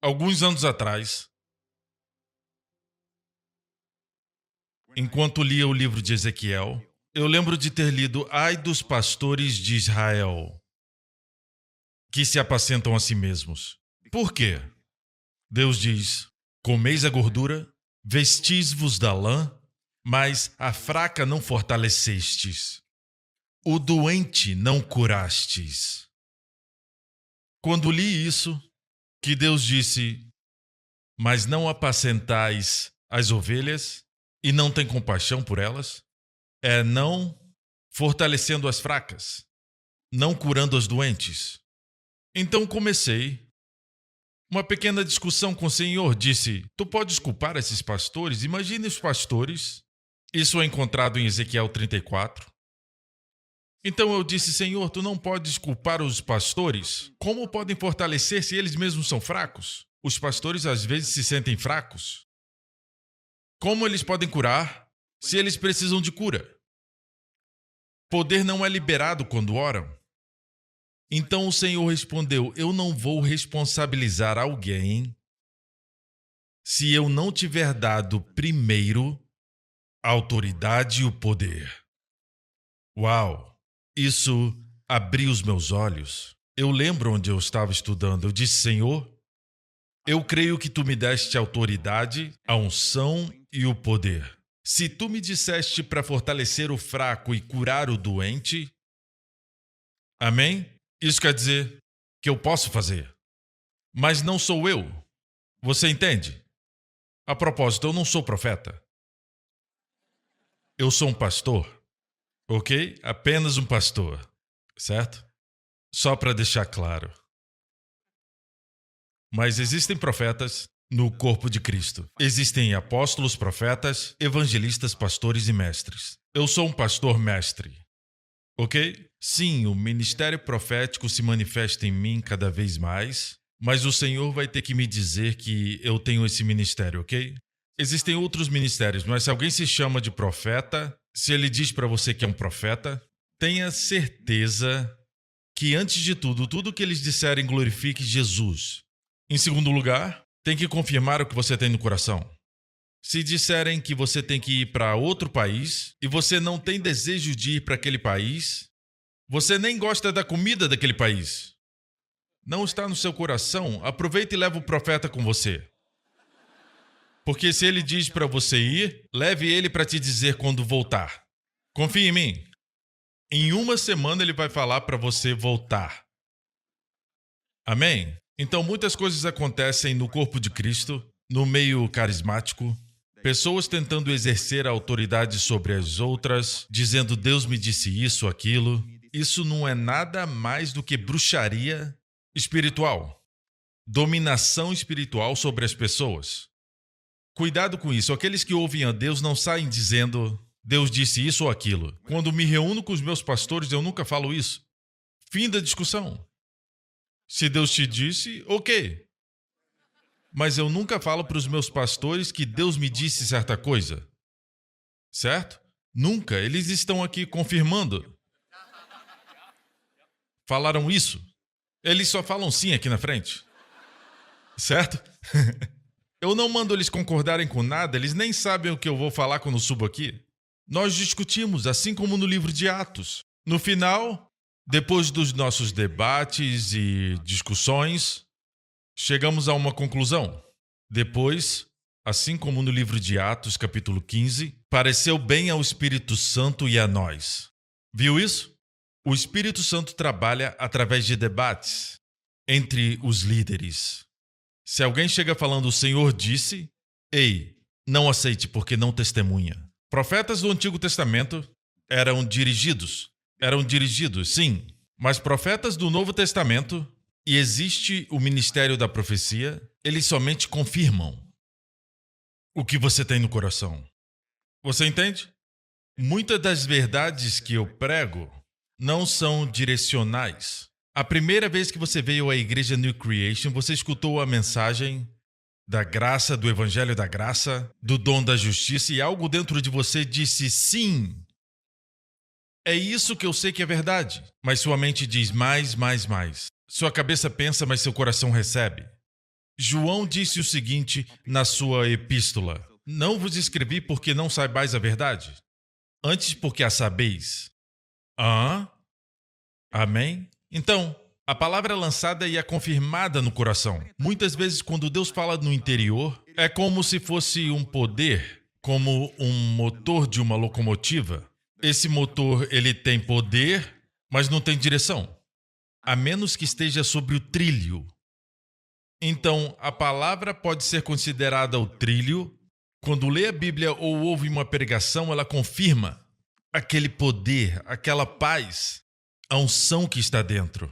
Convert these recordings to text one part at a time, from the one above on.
Alguns anos atrás, enquanto lia o livro de Ezequiel, eu lembro de ter lido: Ai dos pastores de Israel, que se apacentam a si mesmos. Por quê? Deus diz: Comeis a gordura, vestis-vos da lã, mas a fraca não fortalecestes, o doente não curastes. Quando li isso, que Deus disse: Mas não apacentais as ovelhas e não tem compaixão por elas, não fortalecendo as fracas, não curando as doentes. Então comecei uma pequena discussão com o Senhor. Disse: Tu podes culpar esses pastores? Imagine os pastores. Isso é encontrado em Ezequiel 34. Então eu disse: Senhor, tu não podes culpar os pastores? Como podem fortalecer se eles mesmos são fracos? Os pastores às vezes se sentem fracos. Como eles podem curar se eles precisam de cura? Poder não é liberado quando oram. Então o Senhor respondeu: Eu não vou responsabilizar alguém se eu não tiver dado primeiro a autoridade e o poder. Uau! Isso abriu os meus olhos. Eu lembro onde eu estava estudando. Eu disse: Senhor, eu creio que tu me deste a autoridade, a unção e o poder. Se tu me disseste para fortalecer o fraco e curar o doente, amém? Isso quer dizer que eu posso fazer. Mas não sou eu. Você entende? A propósito, eu não sou profeta. Eu sou um pastor. Ok? Apenas um pastor. Certo? Só para deixar claro. Mas existem profetas no corpo de Cristo. Existem apóstolos, profetas, evangelistas, pastores e mestres. Eu sou um pastor mestre. Ok? Sim, o ministério profético se manifesta em mim cada vez mais, mas o Senhor vai ter que me dizer que eu tenho esse ministério, ok? Existem outros ministérios, mas se alguém se chama de profeta, se ele diz para você que é um profeta, tenha certeza que, antes de tudo, tudo que eles disserem glorifique Jesus. Em segundo lugar, tem que confirmar o que você tem no coração. Se disserem que você tem que ir para outro país e você não tem desejo de ir para aquele país, você nem gosta da comida daquele país, não está no seu coração, aproveita e leva o profeta com você. Porque se ele diz para você ir, leve ele para te dizer quando voltar. Confie em mim. Em uma semana ele vai falar para você voltar. Amém? Então muitas coisas acontecem no corpo de Cristo, no meio carismático. Pessoas tentando exercer a autoridade sobre as outras, dizendo: Deus me disse isso, aquilo. Isso não é nada mais do que bruxaria espiritual. Dominação espiritual sobre as pessoas. Cuidado com isso. Aqueles que ouvem a Deus não saem dizendo: Deus disse isso ou aquilo. Quando me reúno com os meus pastores, eu nunca falo isso. Fim da discussão. Se Deus te disse, ok. Mas eu nunca falo para os meus pastores que Deus me disse certa coisa. Certo? Nunca. Eles estão aqui confirmando. Falaram isso. Eles só falam sim aqui na frente. Certo? Eu não mando eles concordarem com nada, eles nem sabem o que eu vou falar quando subo aqui. Nós discutimos, assim como no livro de Atos. No final, depois dos nossos debates e discussões, chegamos a uma conclusão. Depois, assim como no livro de Atos, capítulo 15, pareceu bem ao Espírito Santo e a nós. Viu isso? O Espírito Santo trabalha através de debates entre os líderes. Se alguém chega falando: o Senhor disse, ei, não aceite porque não testemunha. Profetas do Antigo Testamento eram dirigidos, sim, mas profetas do Novo Testamento, e existe o ministério da profecia, eles somente confirmam o que você tem no coração. Você entende? Muitas das verdades que eu prego não são direcionais. A primeira vez que você veio à igreja New Creation, você escutou a mensagem da graça, do evangelho da graça, do dom da justiça, e algo dentro de você disse: sim, é isso que eu sei que é verdade. Mas sua mente diz mais, mais, mais. Sua cabeça pensa, mas seu coração recebe. João disse o seguinte na sua epístola: Não vos escrevi porque não saibais a verdade, antes porque a sabeis. Amém? Então, a palavra é lançada e é confirmada no coração. Muitas vezes, quando Deus fala no interior, é como se fosse um poder, como um motor de uma locomotiva. Esse motor, ele tem poder, mas não tem direção, a menos que esteja sobre o trilho. Então, a palavra pode ser considerada o trilho. Quando lê a Bíblia ou ouve uma pregação, ela confirma aquele poder, aquela paz, a unção que está dentro.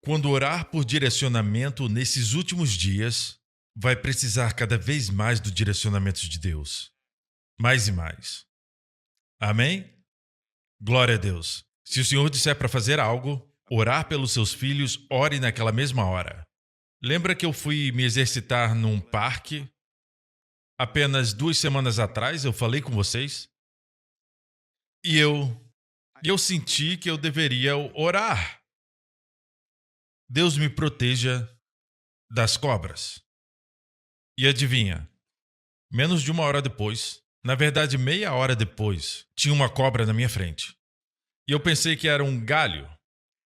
Quando orar por direcionamento nesses últimos dias, vai precisar cada vez mais do direcionamento de Deus. Mais e mais. Amém? Glória a Deus. Se o Senhor disser para fazer algo, orar pelos seus filhos, ore naquela mesma hora. Lembra que eu fui me exercitar num parque? Apenas 2 semanas atrás eu falei com vocês. E eu senti que eu deveria orar. Deus me proteja das cobras. E adivinha? Menos de 1 hora depois, na verdade meia hora depois, tinha uma cobra na minha frente. E eu pensei que era um galho.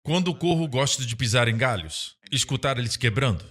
Quando corro, gosto de pisar em galhos, escutar eles quebrando.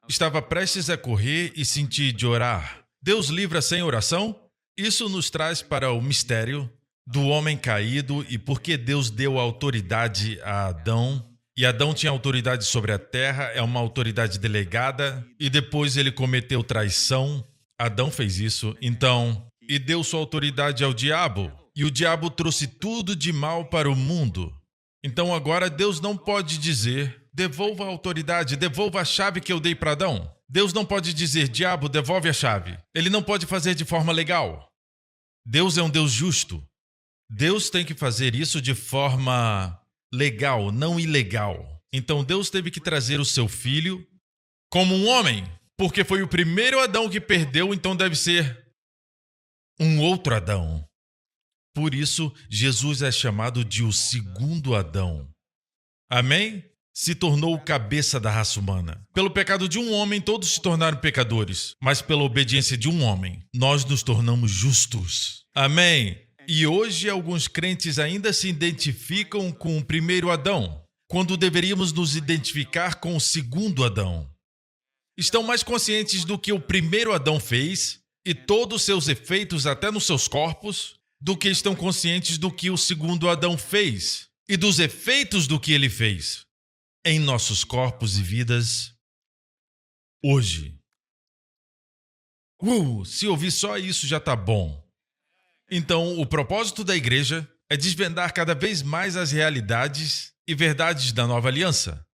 Estava prestes a correr e senti de orar. Deus livra sem oração? Isso nos traz para o mistério do homem caído e por que Deus deu autoridade a Adão. E Adão tinha autoridade sobre a terra, é uma autoridade delegada, e depois ele cometeu traição. Adão fez isso, então, e deu sua autoridade ao diabo. E o diabo trouxe tudo de mal para o mundo. Então agora Deus não pode dizer, devolva a autoridade, devolva a chave que eu dei para Adão. Deus não pode dizer, diabo, devolve a chave. Ele não pode fazer de forma legal. Deus é um Deus justo. Deus tem que fazer isso de forma legal, não ilegal. Então Deus teve que trazer o seu filho como um homem, porque foi o primeiro Adão que perdeu, então deve ser um outro Adão. Por isso, Jesus é chamado de o segundo Adão. Amém? Se tornou o cabeça da raça humana. Pelo pecado de um homem, todos se tornaram pecadores. Mas pela obediência de um homem, nós nos tornamos justos. Amém? E hoje, alguns crentes ainda se identificam com o primeiro Adão, quando deveríamos nos identificar com o segundo Adão. Estão mais conscientes do que o primeiro Adão fez e todos os seus efeitos até nos seus corpos, do que estão conscientes do que o segundo Adão fez e dos efeitos do que ele fez em nossos corpos e vidas hoje. Se ouvir só isso já tá bom. Então, o propósito da igreja é desvendar cada vez mais as realidades e verdades da nova aliança.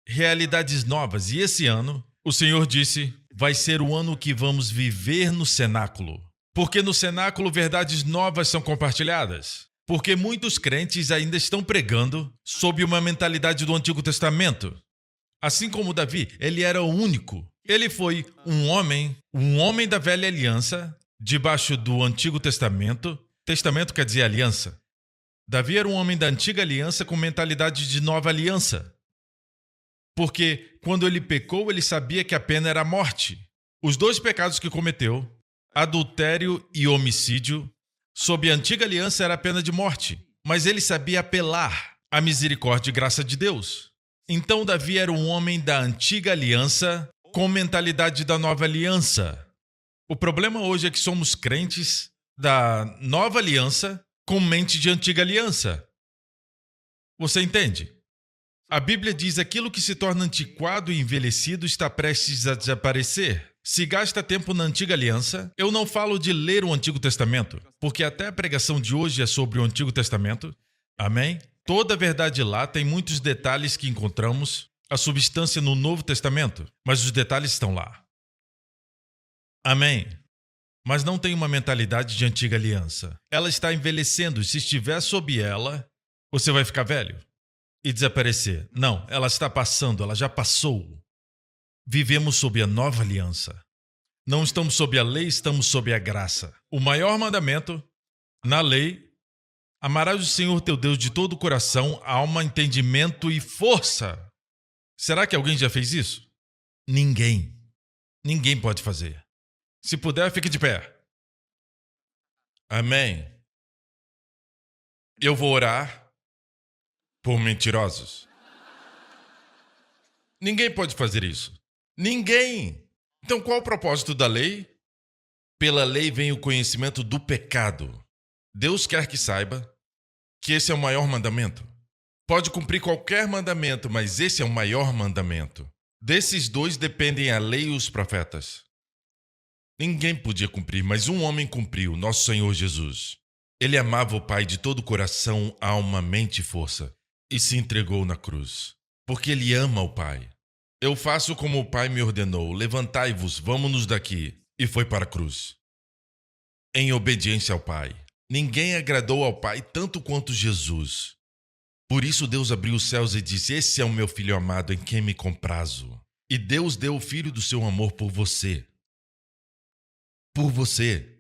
Realidades novas. E esse ano, o Senhor disse, vai ser o ano que vamos viver no cenáculo. Porque no cenáculo verdades novas são compartilhadas. Porque muitos crentes ainda estão pregando sob uma mentalidade do Antigo Testamento. Assim como Davi, ele era o único. Ele foi um homem da velha aliança, debaixo do Antigo Testamento. Testamento quer dizer aliança. Davi era um homem da antiga aliança com mentalidade de nova aliança. Porque quando ele pecou, ele sabia que a pena era a morte. Os 2 pecados que cometeu, adultério e homicídio, sob a antiga aliança era a pena de morte, mas ele sabia apelar à misericórdia e graça de Deus. Então Davi era um homem da antiga aliança com mentalidade da nova aliança. O problema hoje é que somos crentes da nova aliança com mente de antiga aliança. Você entende? A Bíblia diz aquilo que se torna antiquado e envelhecido está prestes a desaparecer. Se gasta tempo na antiga aliança, eu não falo de ler o Antigo Testamento, porque até a pregação de hoje é sobre o Antigo Testamento. Amém? Toda a verdade lá tem muitos detalhes que encontramos, a substância no Novo Testamento, mas os detalhes estão lá. Amém? Mas não tem uma mentalidade de antiga aliança. Ela está envelhecendo e se estiver sob ela, você vai ficar velho e desaparecer. Não, ela está passando, ela já passou. Vivemos sob a nova aliança. Não estamos sob a lei, estamos sob a graça. O maior mandamento, na lei, amarás o Senhor teu Deus de todo o coração, alma, entendimento e força. Será que alguém já fez isso? Ninguém. Ninguém pode fazer. Se puder, fique de pé. Amém. Eu vou orar por mentirosos. Ninguém pode fazer isso. Ninguém. Então, qual o propósito da lei? Pela lei vem o conhecimento do pecado. Deus quer que saiba que esse é o maior mandamento. Pode cumprir qualquer mandamento, mas esse é o maior mandamento. Desses dois dependem a lei e os profetas. Ninguém podia cumprir, mas um homem cumpriu, nosso Senhor Jesus. Ele amava o Pai de todo o coração, alma, mente e força, e se entregou na cruz, porque ele ama o Pai. Eu faço como o Pai me ordenou, levantai-vos, vamos-nos daqui. E foi para a cruz. Em obediência ao Pai. Ninguém agradou ao Pai tanto quanto Jesus. Por isso Deus abriu os céus e disse: esse é o meu Filho amado em quem me comprazo. E Deus deu o Filho do seu amor por você. Por você.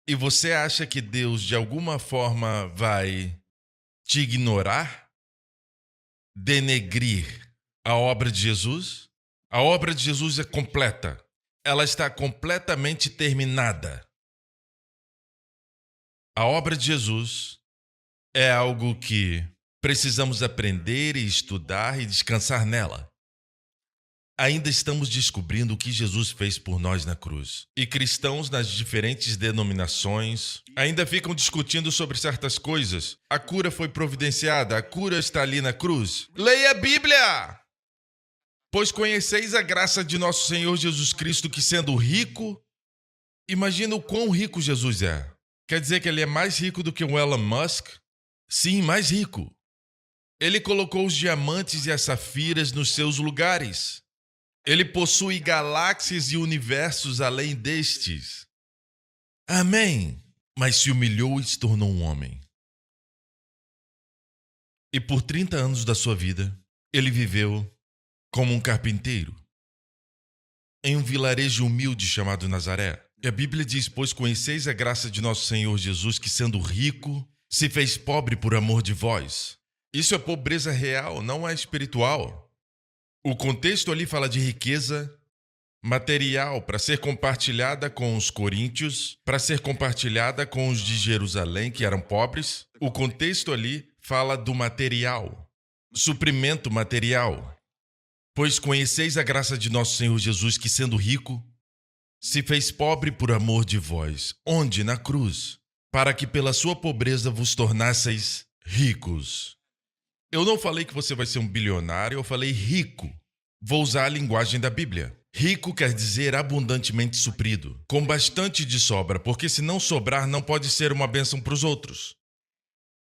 E você acha que Deus de alguma forma vai te ignorar? Denegrir a obra de Jesus? A obra de Jesus é completa. Ela está completamente terminada. A obra de Jesus é algo que precisamos aprender e estudar e descansar nela. Ainda estamos descobrindo o que Jesus fez por nós na cruz. E cristãos nas diferentes denominações ainda ficam discutindo sobre certas coisas. A cura foi providenciada, a cura está ali na cruz. Leia a Bíblia! Pois conheceis a graça de nosso Senhor Jesus Cristo, que sendo rico, imagina o quão rico Jesus é. Quer dizer que ele é mais rico do que o Elon Musk? Sim, mais rico. Ele colocou os diamantes e as safiras nos seus lugares. Ele possui galáxias e universos além destes. Amém. Mas se humilhou e se tornou um homem. E por 30 anos da sua vida, ele viveu como um carpinteiro, em um vilarejo humilde chamado Nazaré. E a Bíblia diz: pois conheceis a graça de nosso Senhor Jesus, que sendo rico, se fez pobre por amor de vós. Isso é pobreza real, não é espiritual. O contexto ali fala de riqueza material para ser compartilhada com os coríntios, para ser compartilhada com os de Jerusalém, que eram pobres. O contexto ali fala do material, suprimento material. Pois conheceis a graça de nosso Senhor Jesus, que sendo rico, se fez pobre por amor de vós. Onde? Na cruz. Para que pela sua pobreza vos tornasseis ricos. Eu não falei que você vai ser um bilionário, eu falei rico. Vou usar a linguagem da Bíblia. Rico quer dizer abundantemente suprido, com bastante de sobra, porque se não sobrar, não pode ser uma bênção para os outros.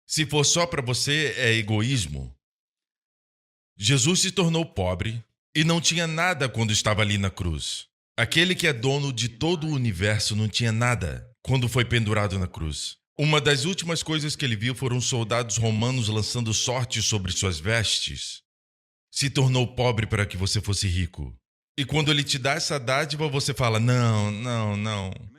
Se for só para você, é egoísmo. Jesus se tornou pobre e não tinha nada quando estava ali na cruz. Aquele que é dono de todo o universo não tinha nada quando foi pendurado na cruz. Uma das últimas coisas que ele viu foram soldados romanos lançando sorte sobre suas vestes. Se tornou pobre para que você fosse rico. E quando ele te dá essa dádiva, você fala: não.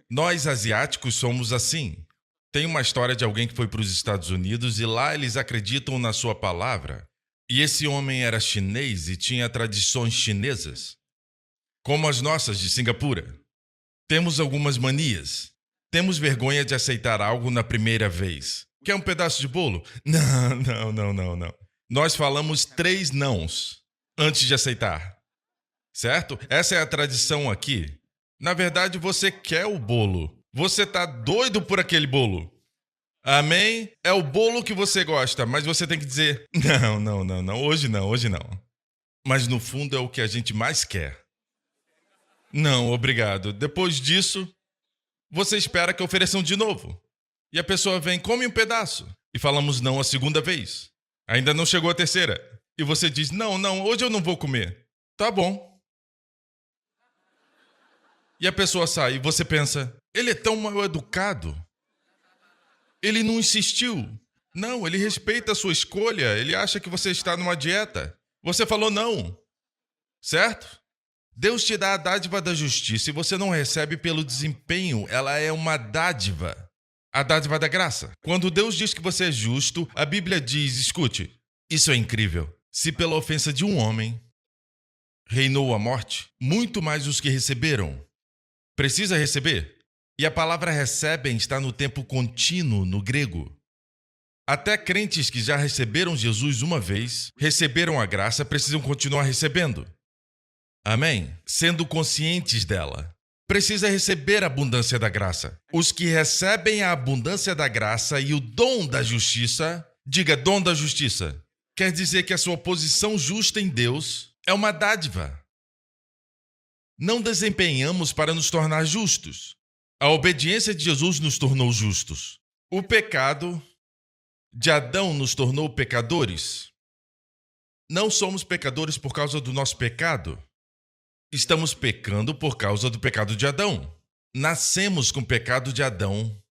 Nós asiáticos somos assim. Tem uma história de alguém que foi para os Estados Unidos e lá eles acreditam na sua palavra. E esse homem era chinês e tinha tradições chinesas, como as nossas de Singapura. Temos algumas manias. Temos vergonha de aceitar algo na primeira vez. Quer um pedaço de bolo? Não. Nós falamos 3 nãos antes de aceitar. Certo? Essa é a tradição aqui. Na verdade, você quer o bolo. Você tá doido por aquele bolo. Amém? É o bolo que você gosta, mas você tem que dizer: não. Hoje não. Mas no fundo é o que a gente mais quer. Não, obrigado. Depois disso, você espera que ofereçam de novo. E a pessoa vem: come um pedaço. E falamos não a segunda vez. Ainda não chegou a terceira. E você diz: não, hoje eu não vou comer. Tá bom. E a pessoa sai e você pensa: ele é tão mal educado. Ele não insistiu. Não, ele respeita a sua escolha. Ele acha que você está numa dieta. Você falou não. Certo? Deus te dá a dádiva da justiça e você não recebe pelo desempenho. Ela é uma dádiva. A dádiva da graça. Quando Deus diz que você é justo, a Bíblia diz: escute, isso é incrível. Se pela ofensa de um homem reinou a morte, muito mais os que receberam. Precisa receber. E a palavra recebem está no tempo contínuo no grego. Até crentes que já receberam Jesus uma vez, receberam a graça, precisam continuar recebendo. Amém? Sendo conscientes dela. Precisa receber a abundância da graça. Os que recebem a abundância da graça e o dom da justiça, diga dom da justiça, quer dizer que a sua posição justa em Deus é uma dádiva. Não desempenhamos para nos tornar justos. A obediência de Jesus nos tornou justos. O pecado de Adão nos tornou pecadores. Não somos pecadores por causa do nosso pecado. Estamos pecando por causa do pecado de Adão. Nascemos com o pecado de Adão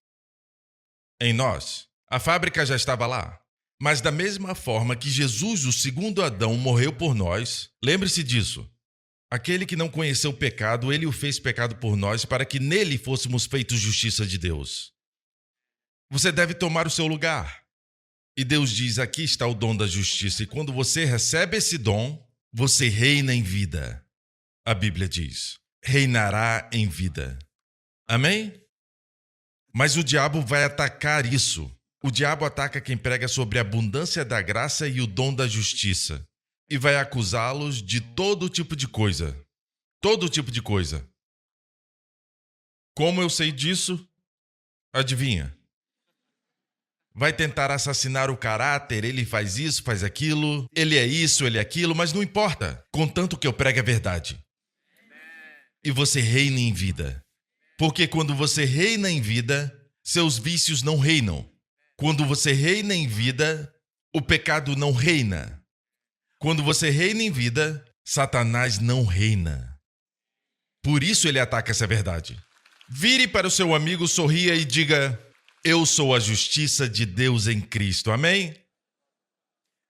em nós. A fábrica já estava lá. Mas da mesma forma que Jesus, o segundo Adão, morreu por nós, lembre-se disso. Aquele que não conheceu o pecado, ele o fez pecado por nós para que nele fôssemos feitos justiça de Deus. Você deve tomar o seu lugar. E Deus diz, aqui está o dom da justiça. E quando você recebe esse dom, você reina em vida. A Bíblia diz, reinará em vida. Amém? Mas o diabo vai atacar isso. O diabo ataca quem prega sobre a abundância da graça e o dom da justiça. E vai acusá-los de todo tipo de coisa. Todo tipo de coisa. Como eu sei disso? Adivinha? Vai tentar assassinar o caráter, ele faz isso, faz aquilo, ele é isso, ele é aquilo, mas não importa, contanto que eu pregue a verdade. E você reina em vida. Porque quando você reina em vida, seus vícios não reinam. Quando você reina em vida, o pecado não reina. Quando você reina em vida, Satanás não reina. Por isso ele ataca essa verdade. Vire para o seu amigo, sorria e diga, eu sou a justiça de Deus em Cristo. Amém?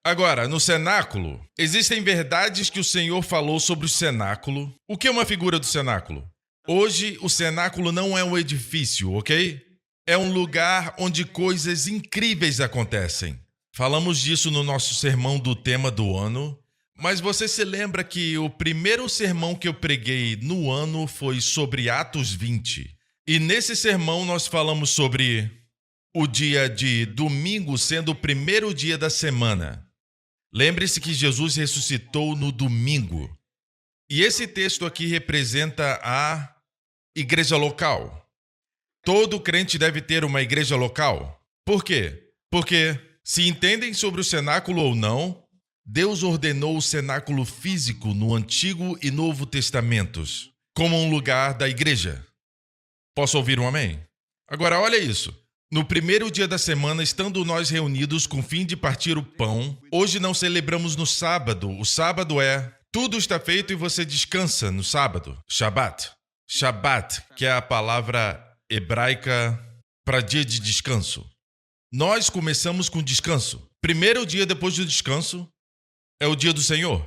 Agora, no cenáculo, existem verdades que o Senhor falou sobre o cenáculo. O que é uma figura do cenáculo? Hoje, o cenáculo não é um edifício, ok? É um lugar onde coisas incríveis acontecem. Falamos disso no nosso sermão do tema do ano, mas você se lembra que o primeiro sermão que eu preguei no ano foi sobre Atos 20. E nesse sermão nós falamos sobre o dia de domingo sendo o primeiro dia da semana. Lembre-se que Jesus ressuscitou no domingo. E esse texto aqui representa a igreja local. Todo crente deve ter uma igreja local. Por quê? Porque, se entendem sobre o cenáculo ou não, Deus ordenou o cenáculo físico no Antigo e Novo Testamentos como um lugar da igreja. Posso ouvir um amém? Agora, olha isso. No primeiro dia da semana, estando nós reunidos com o fim de partir o pão, hoje não celebramos no sábado. O sábado tudo está feito e você descansa no sábado. Shabat. Shabat, que é a palavra hebraica para dia de descanso. Nós começamos com descanso. Primeiro dia depois do descanso é o dia do Senhor.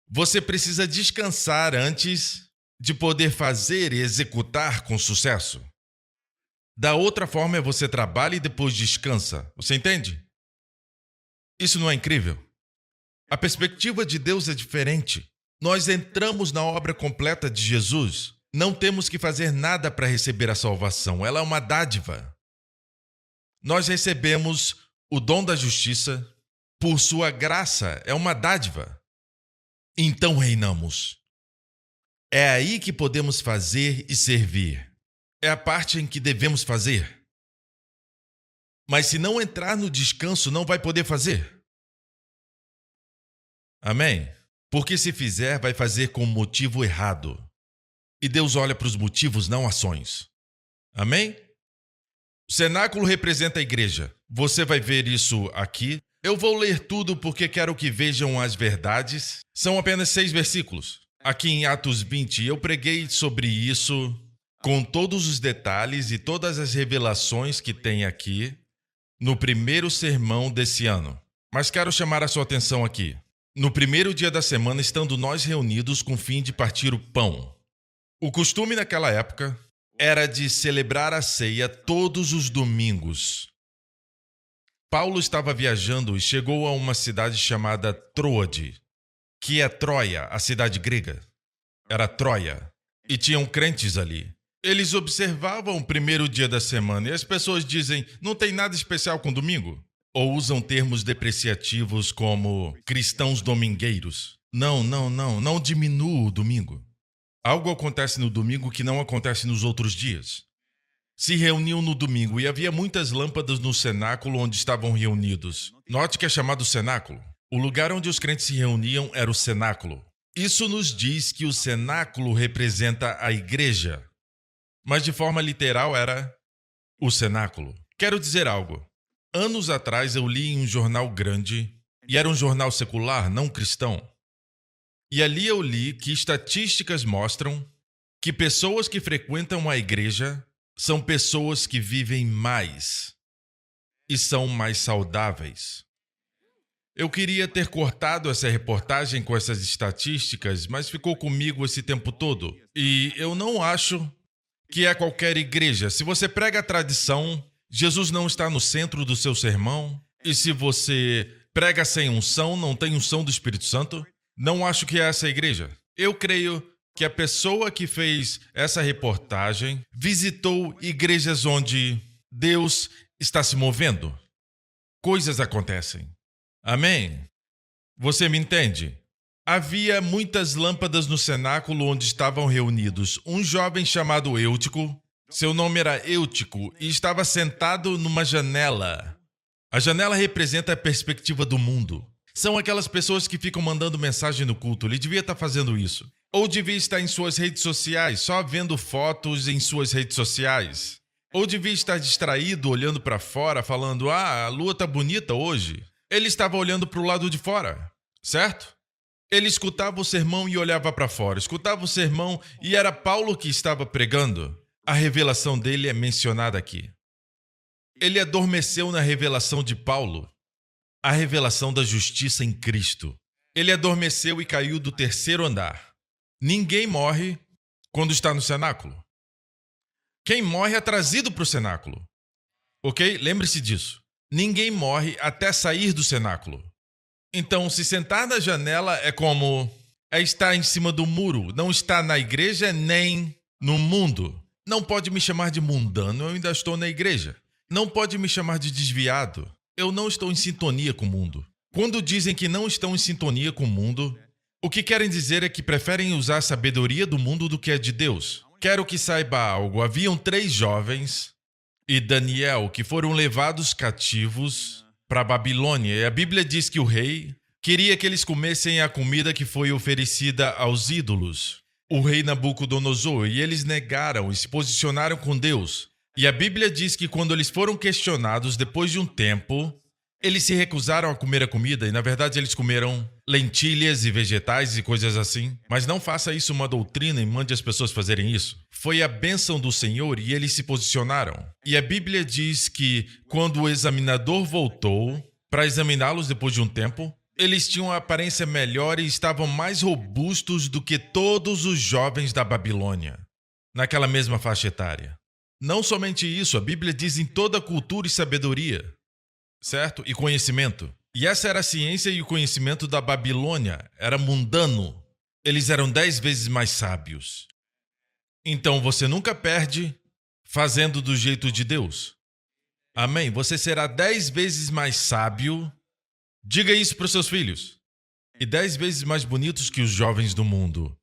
Você precisa descansar antes de poder fazer e executar com sucesso. Da outra forma, você trabalha e depois descansa. Você entende? Isso não é incrível? A perspectiva de Deus é diferente. Nós entramos na obra completa de Jesus. Não temos que fazer nada para receber a salvação. Ela é uma dádiva. Nós recebemos o dom da justiça por sua graça. É uma dádiva. Então reinamos. É aí que podemos fazer e servir. É a parte em que devemos fazer. Mas se não entrar no descanso, não vai poder fazer. Amém? Porque se fizer, vai fazer com o motivo errado. E Deus olha para os motivos, não ações. Amém? O cenáculo representa a igreja. Você vai ver isso aqui. Eu vou ler tudo porque quero que vejam as verdades. São apenas 6 versículos. Aqui em Atos 20, eu preguei sobre isso com todos os detalhes e todas as revelações que tem aqui no primeiro sermão desse ano. Mas quero chamar a sua atenção aqui. No primeiro dia da semana, estando nós reunidos com o fim de partir o pão. O costume naquela época era de celebrar a ceia todos os domingos. Paulo estava viajando e chegou a uma cidade chamada Troade, que é Troia, a cidade grega. Era Troia. E tinham crentes ali. Eles observavam o primeiro dia da semana e as pessoas dizem, não tem nada especial com domingo? Ou usam termos depreciativos como cristãos domingueiros. Não diminua o domingo. Algo acontece no domingo que não acontece nos outros dias. Se reuniam no domingo e havia muitas lâmpadas no cenáculo onde estavam reunidos. Note que é chamado cenáculo. O lugar onde os crentes se reuniam era o cenáculo. Isso nos diz que o cenáculo representa a igreja. Mas de forma literal era o cenáculo. Quero dizer algo. Anos atrás eu li em um jornal grande, e era um jornal secular, não cristão. E ali eu li que estatísticas mostram que pessoas que frequentam a igreja são pessoas que vivem mais e são mais saudáveis. Eu queria ter cortado essa reportagem com essas estatísticas, mas ficou comigo esse tempo todo. E eu não acho que é qualquer igreja. Se você prega a tradição, Jesus não está no centro do seu sermão. E se você prega sem unção, não tem unção do Espírito Santo, não acho que é essa a igreja. Eu creio que a pessoa que fez essa reportagem visitou igrejas onde Deus está se movendo. Coisas acontecem. Amém? Você me entende? Havia muitas lâmpadas no cenáculo onde estavam reunidos um jovem chamado Eutico. Seu nome era Eutico e estava sentado numa janela. A janela representa a perspectiva do mundo. São aquelas pessoas que ficam mandando mensagem no culto. Ele devia estar fazendo isso. Ou devia estar em suas redes sociais, só vendo fotos em suas redes sociais. Ou devia estar distraído, olhando para fora, falando, a lua está bonita hoje. Ele estava olhando para o lado de fora, certo? Ele escutava o sermão e olhava para fora. Escutava o sermão e era Paulo que estava pregando. A revelação dele é mencionada aqui. Ele adormeceu na revelação de Paulo, a revelação da justiça em Cristo. Ele adormeceu e caiu do terceiro andar. Ninguém morre quando está no cenáculo. Quem morre é trazido para o cenáculo. Ok? Lembre-se disso. Ninguém morre até sair do cenáculo. Então, se sentar na janela é como estar em cima do muro. Não está na igreja nem no mundo. Não pode me chamar de mundano, eu ainda estou na igreja. Não pode me chamar de desviado. Eu não estou em sintonia com o mundo. Quando dizem que não estão em sintonia com o mundo, o que querem dizer é que preferem usar a sabedoria do mundo do que a de Deus. Quero que saiba algo. Haviam 3 jovens e Daniel que foram levados cativos para a Babilônia. E a Bíblia diz que o rei queria que eles comessem a comida que foi oferecida aos ídolos. O rei Nabucodonosor, e eles negaram e se posicionaram com Deus. E a Bíblia diz que quando eles foram questionados, depois de um tempo, eles se recusaram a comer a comida e, na verdade, eles comeram lentilhas e vegetais e coisas assim. Mas não faça isso uma doutrina e mande as pessoas fazerem isso. Foi a bênção do Senhor e eles se posicionaram. E a Bíblia diz que quando o examinador voltou para examiná-los depois de um tempo, eles tinham a aparência melhor e estavam mais robustos do que todos os jovens da Babilônia, naquela mesma faixa etária. Não somente isso, a Bíblia diz em toda cultura e sabedoria, certo? E conhecimento. E essa era a ciência e o conhecimento da Babilônia. Era mundano. Eles eram 10 vezes mais sábios. Então você nunca perde fazendo do jeito de Deus. Amém? Você será 10 vezes mais sábio. Diga isso para os seus filhos. E 10 vezes mais bonitos que os jovens do mundo.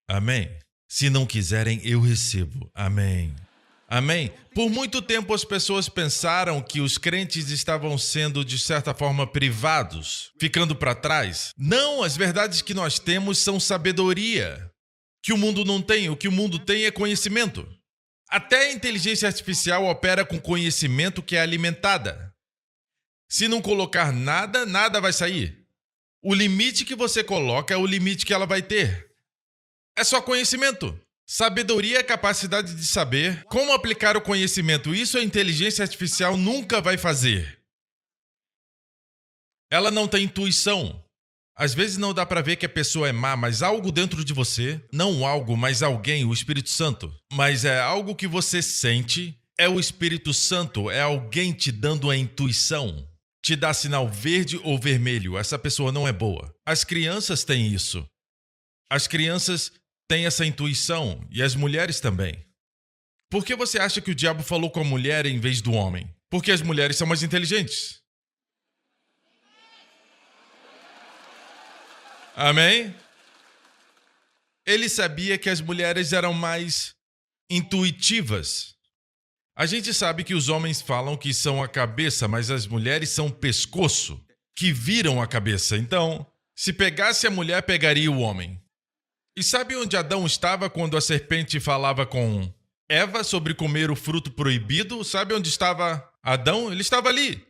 Amém? Se não quiserem, eu recebo. Amém. Amém? Por muito tempo as pessoas pensaram que os crentes estavam sendo, de certa forma, privados, ficando para trás. Não, as verdades que nós temos são sabedoria, que o mundo não tem. O que o mundo tem é conhecimento. Até a inteligência artificial opera com conhecimento que é alimentada. Se não colocar nada, nada vai sair. O limite que você coloca é o limite que ela vai ter. É só conhecimento. Sabedoria é a capacidade de saber como aplicar o conhecimento. Isso a inteligência artificial nunca vai fazer. Ela não tem intuição. Às vezes não dá para ver que a pessoa é má, mas algo dentro de você, não algo, mas alguém, o Espírito Santo. Mas é algo que você sente, é o Espírito Santo, é alguém te dando a intuição. Te dá sinal verde ou vermelho, essa pessoa não é boa. As crianças têm isso. As crianças têm essa intuição e as mulheres também. Por que você acha que o diabo falou com a mulher em vez do homem? Porque as mulheres são mais inteligentes. Amém? Ele sabia que as mulheres eram mais intuitivas. A gente sabe que os homens falam que são a cabeça, mas as mulheres são o pescoço, que viram a cabeça. Então, se pegasse a mulher, pegaria o homem. E sabe onde Adão estava quando a serpente falava com Eva sobre comer o fruto proibido? Sabe onde estava Adão? Ele estava ali.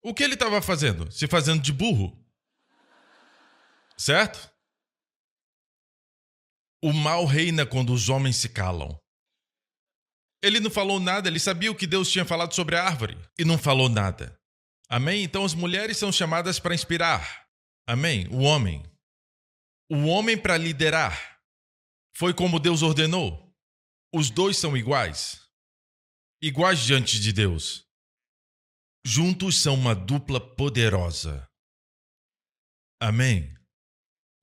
O que ele estava fazendo? Se fazendo de burro. Certo? O mal reina quando os homens se calam. Ele não falou nada, ele sabia o que Deus tinha falado sobre a árvore e não falou nada. Amém? Então as mulheres são chamadas para inspirar. Amém? O homem para liderar. Foi como Deus ordenou. Os dois são iguais. Iguais diante de Deus. Juntos são uma dupla poderosa. Amém?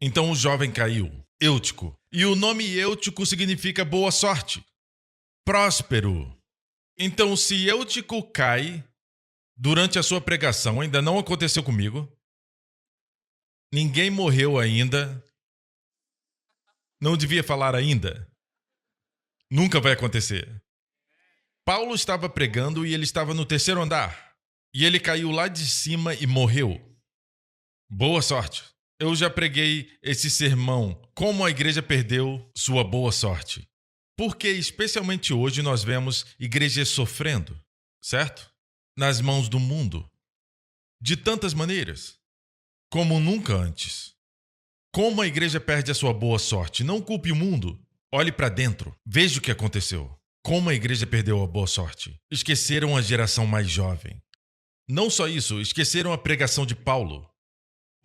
Então o jovem caiu, Eutico. E o nome Eutico significa boa sorte, próspero. Então se Eutico cai durante a sua pregação, ainda não aconteceu comigo, ninguém morreu ainda, não devia falar ainda, nunca vai acontecer. Paulo estava pregando e ele estava no 3º andar. E ele caiu lá de cima e morreu. Boa sorte. Eu já preguei esse sermão, como a igreja perdeu sua boa sorte. Porque, especialmente hoje, nós vemos igrejas sofrendo, certo? Nas mãos do mundo. De tantas maneiras. Como nunca antes. Como a igreja perde a sua boa sorte? Não culpe o mundo. Olhe para dentro. Veja o que aconteceu. Como a igreja perdeu a boa sorte? Esqueceram a geração mais jovem. Não só isso, esqueceram a pregação de Paulo.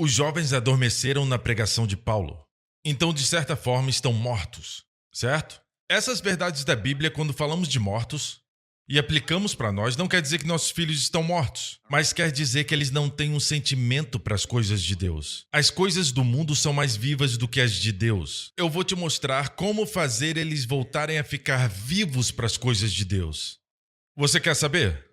Os jovens adormeceram na pregação de Paulo. Então, de certa forma, estão mortos, certo? Essas verdades da Bíblia, quando falamos de mortos e aplicamos para nós, não quer dizer que nossos filhos estão mortos, mas quer dizer que eles não têm um sentimento para as coisas de Deus. As coisas do mundo são mais vivas do que as de Deus. Eu vou te mostrar como fazer eles voltarem a ficar vivos para as coisas de Deus. Você quer saber?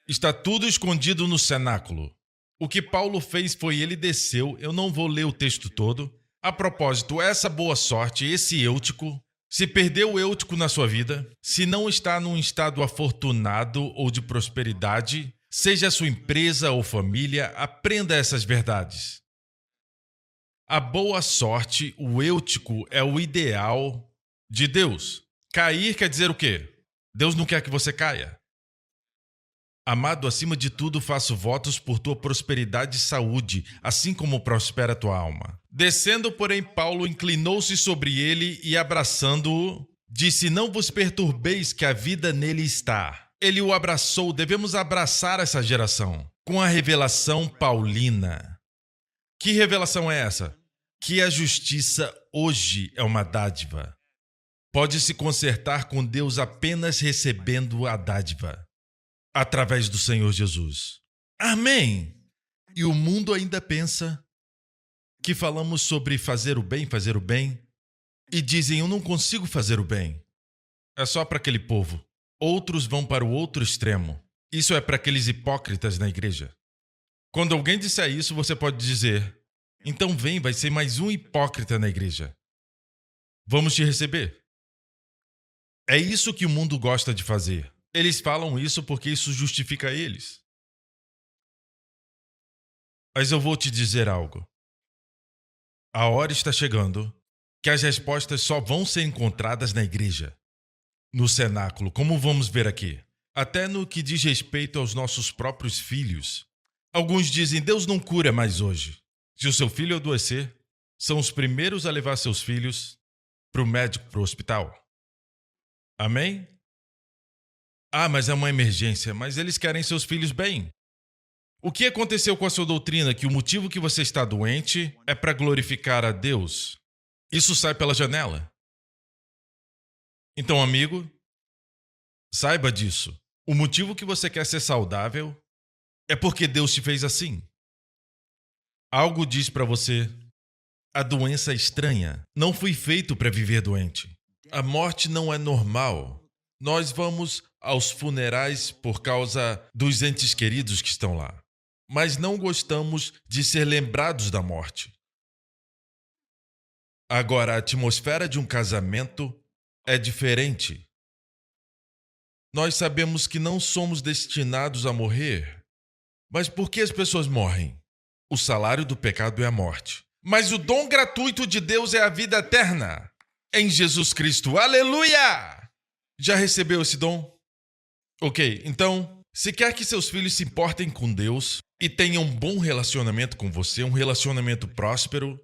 Está tudo escondido no cenáculo. O que Paulo fez foi ele desceu, eu não vou ler o texto todo. A propósito, essa boa sorte, esse Eutico, se perdeu o Eutico na sua vida, se não está num estado afortunado ou de prosperidade, seja a sua empresa ou família, aprenda essas verdades. A boa sorte, o Eutico, é o ideal de Deus. Cair quer dizer o quê? Deus não quer que você caia. Amado, acima de tudo, faço votos por tua prosperidade e saúde, assim como prospera tua alma. Descendo, porém, Paulo inclinou-se sobre ele e, abraçando-o, disse: não vos perturbeis, que a vida nele está. Ele o abraçou. Devemos abraçar essa geração com a revelação paulina. Que revelação é essa? Que a justiça hoje é uma dádiva. Pode se consertar com Deus apenas recebendo a dádiva. Através do Senhor Jesus. Amém! E o mundo ainda pensa que falamos sobre fazer o bem, e dizem: eu não consigo fazer o bem. É só para aquele povo. Outros vão para o outro extremo. Isso é para aqueles hipócritas na igreja. Quando alguém disser isso, você pode dizer: então vem, vai ser mais um hipócrita na igreja. Vamos te receber. É isso que o mundo gosta de fazer. Eles falam isso porque isso justifica eles. Mas eu vou te dizer algo. A hora está chegando que as respostas só vão ser encontradas na igreja, no cenáculo, como vamos ver aqui. Até no que diz respeito aos nossos próprios filhos. Alguns dizem: Deus não cura mais hoje. Se o seu filho adoecer, são os primeiros a levar seus filhos para o médico, para o hospital. Amém? Ah, mas é uma emergência, mas eles querem seus filhos bem. O que aconteceu com a sua doutrina que o motivo que você está doente é para glorificar a Deus? Isso sai pela janela. Então, amigo, saiba disso. O motivo que você quer ser saudável é porque Deus te fez assim. Algo diz para você: a doença é estranha. Não fui feito para viver doente. A morte não é normal. Nós vamos aos funerais por causa dos entes queridos que estão lá. Mas não gostamos de ser lembrados da morte. Agora, a atmosfera de um casamento é diferente. Nós sabemos que não somos destinados a morrer. Mas por que as pessoas morrem? O salário do pecado é a morte. Mas o dom gratuito de Deus é a vida eterna. Em Jesus Cristo. Aleluia! Já recebeu esse dom? Ok, então, se quer que seus filhos se importem com Deus e tenham um bom relacionamento com você, um relacionamento próspero,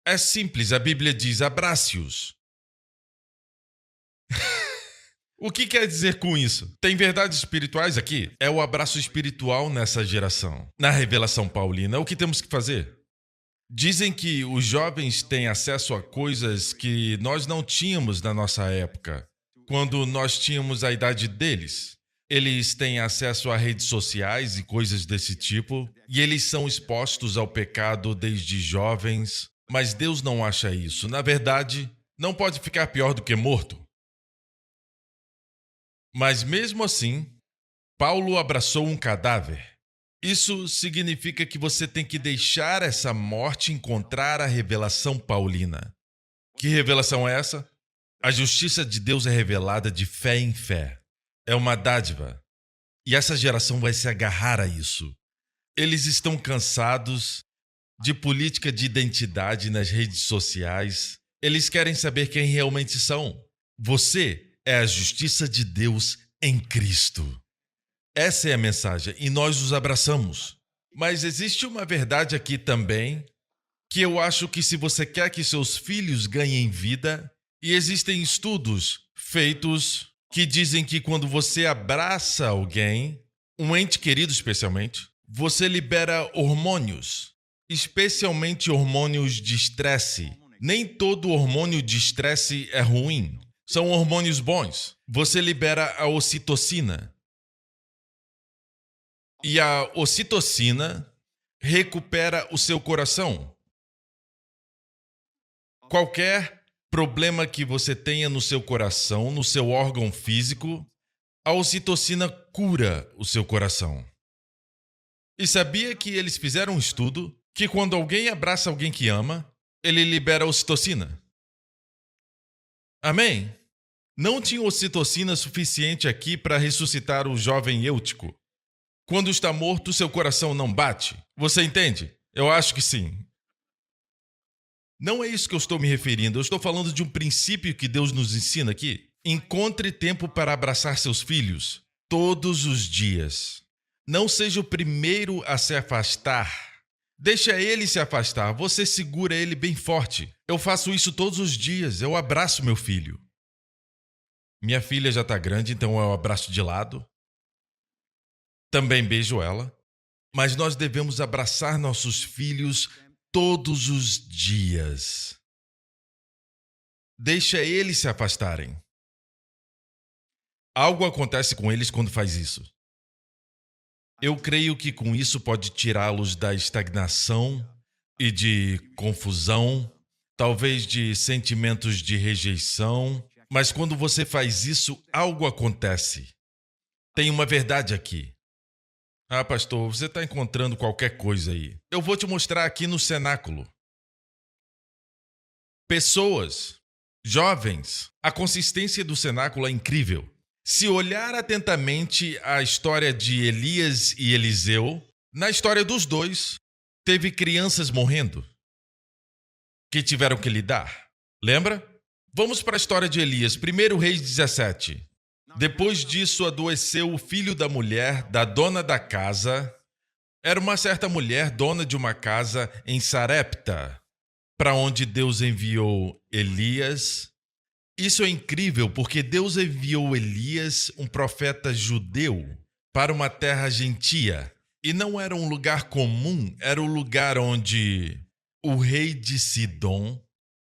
é simples, a Bíblia diz: abrace-os. O que quer dizer com isso? Tem verdades espirituais aqui? É o abraço espiritual nessa geração. Na revelação paulina, o que temos que fazer? Dizem que os jovens têm acesso a coisas que nós não tínhamos na nossa época, quando nós tínhamos a idade deles. Eles têm acesso a redes sociais e coisas desse tipo, e eles são expostos ao pecado desde jovens, mas Deus não acha isso. Na verdade, não pode ficar pior do que morto. Mas mesmo assim, Paulo abraçou um cadáver. Isso significa que você tem que deixar essa morte encontrar a revelação paulina. Que revelação é essa? A justiça de Deus é revelada de fé em fé. É uma dádiva. E essa geração vai se agarrar a isso. Eles estão cansados de política de identidade nas redes sociais. Eles querem saber quem realmente são. Você é a justiça de Deus em Cristo. Essa é a mensagem e nós os abraçamos. Mas existe uma verdade aqui também, que eu acho que se você quer que seus filhos ganhem vida, e existem estudos feitos que dizem que quando você abraça alguém, um ente querido especialmente, você libera hormônios, especialmente hormônios de estresse. Nem todo hormônio de estresse é ruim. São hormônios bons. Você libera a ocitocina. E a ocitocina recupera o seu coração. Qualquer problema que você tenha no seu coração, no seu órgão físico, a ocitocina cura o seu coração. E sabia que eles fizeram um estudo que quando alguém abraça alguém que ama, ele libera ocitocina? Amém? Não tinha ocitocina suficiente aqui para ressuscitar o jovem Eutico. Quando está morto, seu coração não bate. Você entende? Eu acho que sim. Não é isso que eu estou me referindo. Eu estou falando de um princípio que Deus nos ensina aqui. Encontre tempo para abraçar seus filhos todos os dias. Não seja o primeiro a se afastar. Deixa ele se afastar. Você segura ele bem forte. Eu faço isso todos os dias. Eu abraço meu filho. Minha filha já está grande, então eu abraço de lado. Também beijo ela. Mas nós devemos abraçar nossos filhos todos os dias. Deixa eles se afastarem. Algo acontece com eles quando faz isso. Eu creio que com isso pode tirá-los da estagnação e de confusão, talvez de sentimentos de rejeição, mas quando você faz isso, algo acontece. Tem uma verdade aqui. Ah, pastor, você está encontrando qualquer coisa aí. Eu vou te mostrar aqui no cenáculo. Pessoas, jovens, a consistência do cenáculo é incrível. Se olhar atentamente a história de Elias e Eliseu, na história dos dois, teve crianças morrendo que tiveram que lidar. Lembra? Vamos para a história de Elias, 1 Reis 17. Depois disso, adoeceu o filho da mulher, da dona da casa. Era uma certa mulher, dona de uma casa em Sarepta, para onde Deus enviou Elias. Isso é incrível, porque Deus enviou Elias, um profeta judeu, para uma terra gentia. E não era um lugar comum, era o lugar onde o rei de Sidom,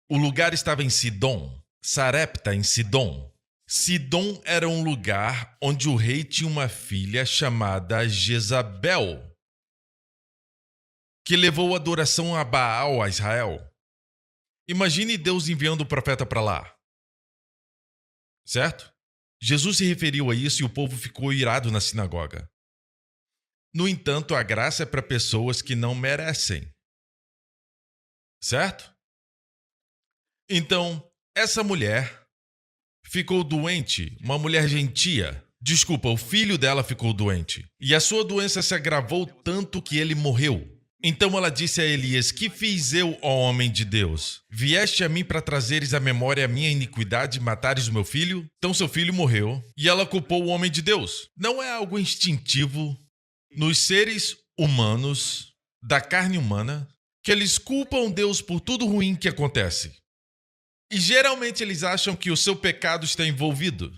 o lugar estava em Sidom, Sarepta em Sidom. Sidom era um lugar onde o rei tinha uma filha chamada Jezabel. que levou a adoração a Baal a Israel. Imagine Deus enviando o profeta para lá. Certo? Jesus se referiu a isso e o povo ficou irado na sinagoga. No entanto, a graça é para pessoas que não merecem. Certo? Então, essa mulher ficou doente, uma mulher gentia. Desculpa, o filho dela ficou doente. E a sua doença se agravou tanto que ele morreu. Então ela disse a Elias: que fiz eu, ó homem de Deus? Vieste a mim para trazeres à memória a minha iniquidade e matares o meu filho? Então seu filho morreu. E ela culpou o homem de Deus. Não é algo instintivo nos seres humanos, da carne humana, que eles culpam Deus por tudo ruim que acontece. E geralmente eles acham que o seu pecado está envolvido.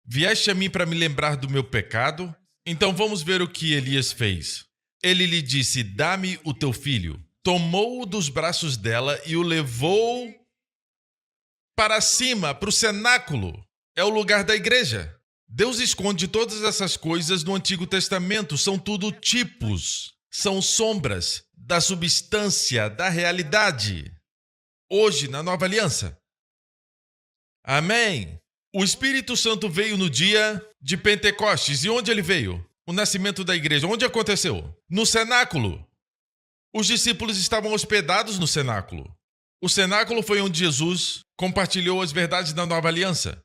Vieste a mim para me lembrar do meu pecado? Então vamos ver o que Elias fez. Ele lhe disse: dá-me o teu filho. Tomou-o dos braços dela e o levou para cima, para o cenáculo. É o lugar da igreja. Deus esconde todas essas coisas no Antigo Testamento. São tudo tipos. São sombras da substância, da realidade. Hoje, na Nova Aliança. Amém. O Espírito Santo veio no dia de Pentecostes. E onde ele veio? O nascimento da igreja. Onde aconteceu? No cenáculo. Os discípulos estavam hospedados no cenáculo. O cenáculo foi onde Jesus compartilhou as verdades da Nova Aliança.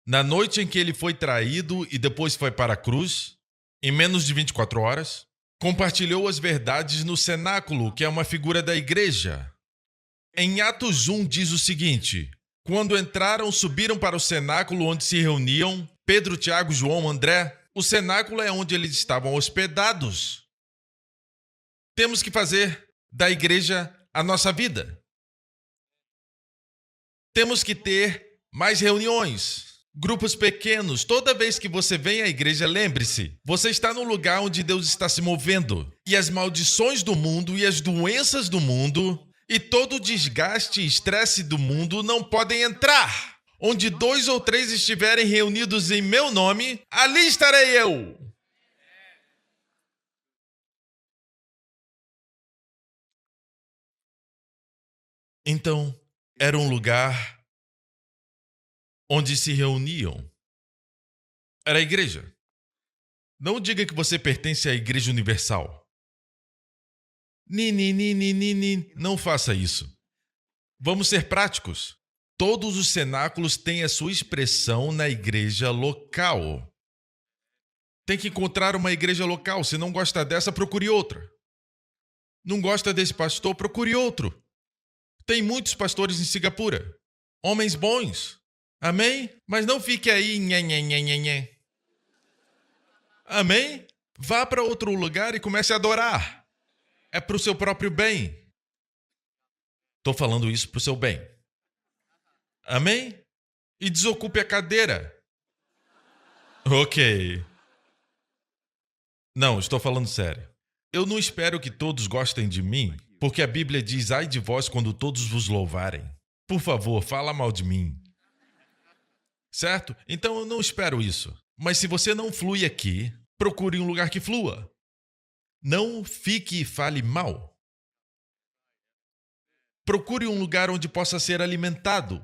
Na noite em que ele foi traído e depois foi para a cruz, em menos de 24 horas, compartilhou as verdades no cenáculo, que é uma figura da igreja. Em Atos 1 diz o seguinte: quando entraram, subiram para o cenáculo onde se reuniam Pedro, Tiago, João, André. O cenáculo é onde eles estavam hospedados. Temos que fazer da igreja a nossa vida. Temos que ter mais reuniões, grupos pequenos. Toda vez que você vem à igreja, lembre-se, você está no lugar onde Deus está se movendo. E as maldições do mundo e as doenças do mundo e todo o desgaste e estresse do mundo não podem entrar. Onde 2 ou 3 estiverem reunidos em meu nome, ali estarei eu. Então, era um lugar onde se reuniam. Era a igreja. Não diga que você pertence à Igreja Universal. Não faça isso. Vamos ser práticos. Todos os cenáculos têm a sua expressão na igreja local. Tem que encontrar uma igreja local. Se não gosta dessa, procure outra. Não gosta desse pastor, procure outro. Tem muitos pastores em Singapura. Homens bons. Amém? Mas não fique aí. Nhê. Amém? Vá para outro lugar e comece a adorar. É para o seu próprio bem. Estou falando isso para o seu bem. Amém? E desocupe a cadeira. Ok. Não, estou falando sério. Eu não espero que todos gostem de mim, porque a Bíblia diz: ai de vós quando todos vos louvarem. Por favor, fala mal de mim. Certo? Então eu não espero isso. Mas se você não flui aqui, procure um lugar que flua. Não fique e fale mal. Procure um lugar onde possa ser alimentado.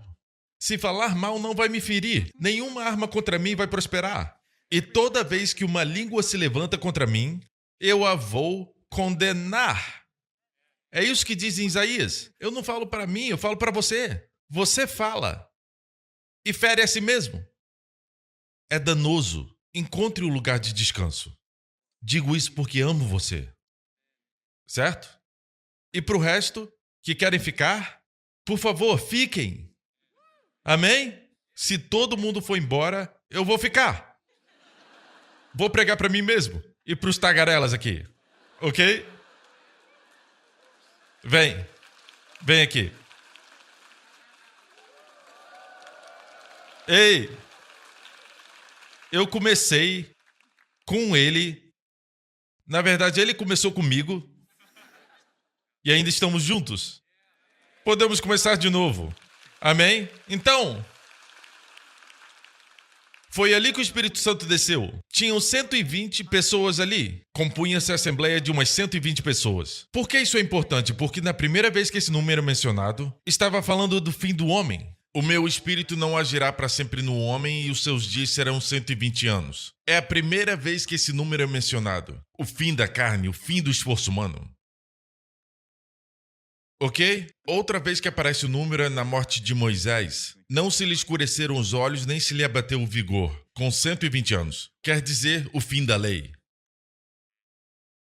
Se falar mal não vai me ferir. Nenhuma arma contra mim vai prosperar. E toda vez que uma língua se levanta contra mim, eu a vou condenar. É isso que diz em Isaías. Eu não falo para mim, eu falo para você. Você fala. E fere a si mesmo. É danoso. Encontre um lugar de descanso. Digo isso porque amo você. Certo? E para o resto, que querem ficar, por favor, fiquem. Amém? Se todo mundo for embora, eu vou ficar. Vou pregar para mim mesmo e para os tagarelas aqui. Ok? Vem aqui. Ei, eu comecei com ele. Na verdade, ele começou comigo e ainda estamos juntos. Podemos começar de novo. Amém? Então, Foi ali que o Espírito Santo desceu. Tinham 120 pessoas ali. Compunha-se a assembleia de umas 120 pessoas. Por que isso é importante? Porque na primeira vez que esse número é mencionado, estava falando do fim do homem. O meu espírito não agirá para sempre no homem e os seus dias serão 120 anos. É a primeira vez que esse número é mencionado. O fim da carne, o fim do esforço humano. Ok? Outra vez que aparece o número é na morte de Moisés. Não se lhe escureceram os olhos, nem se lhe abateu o vigor, com 120 anos. Quer dizer, o fim da lei.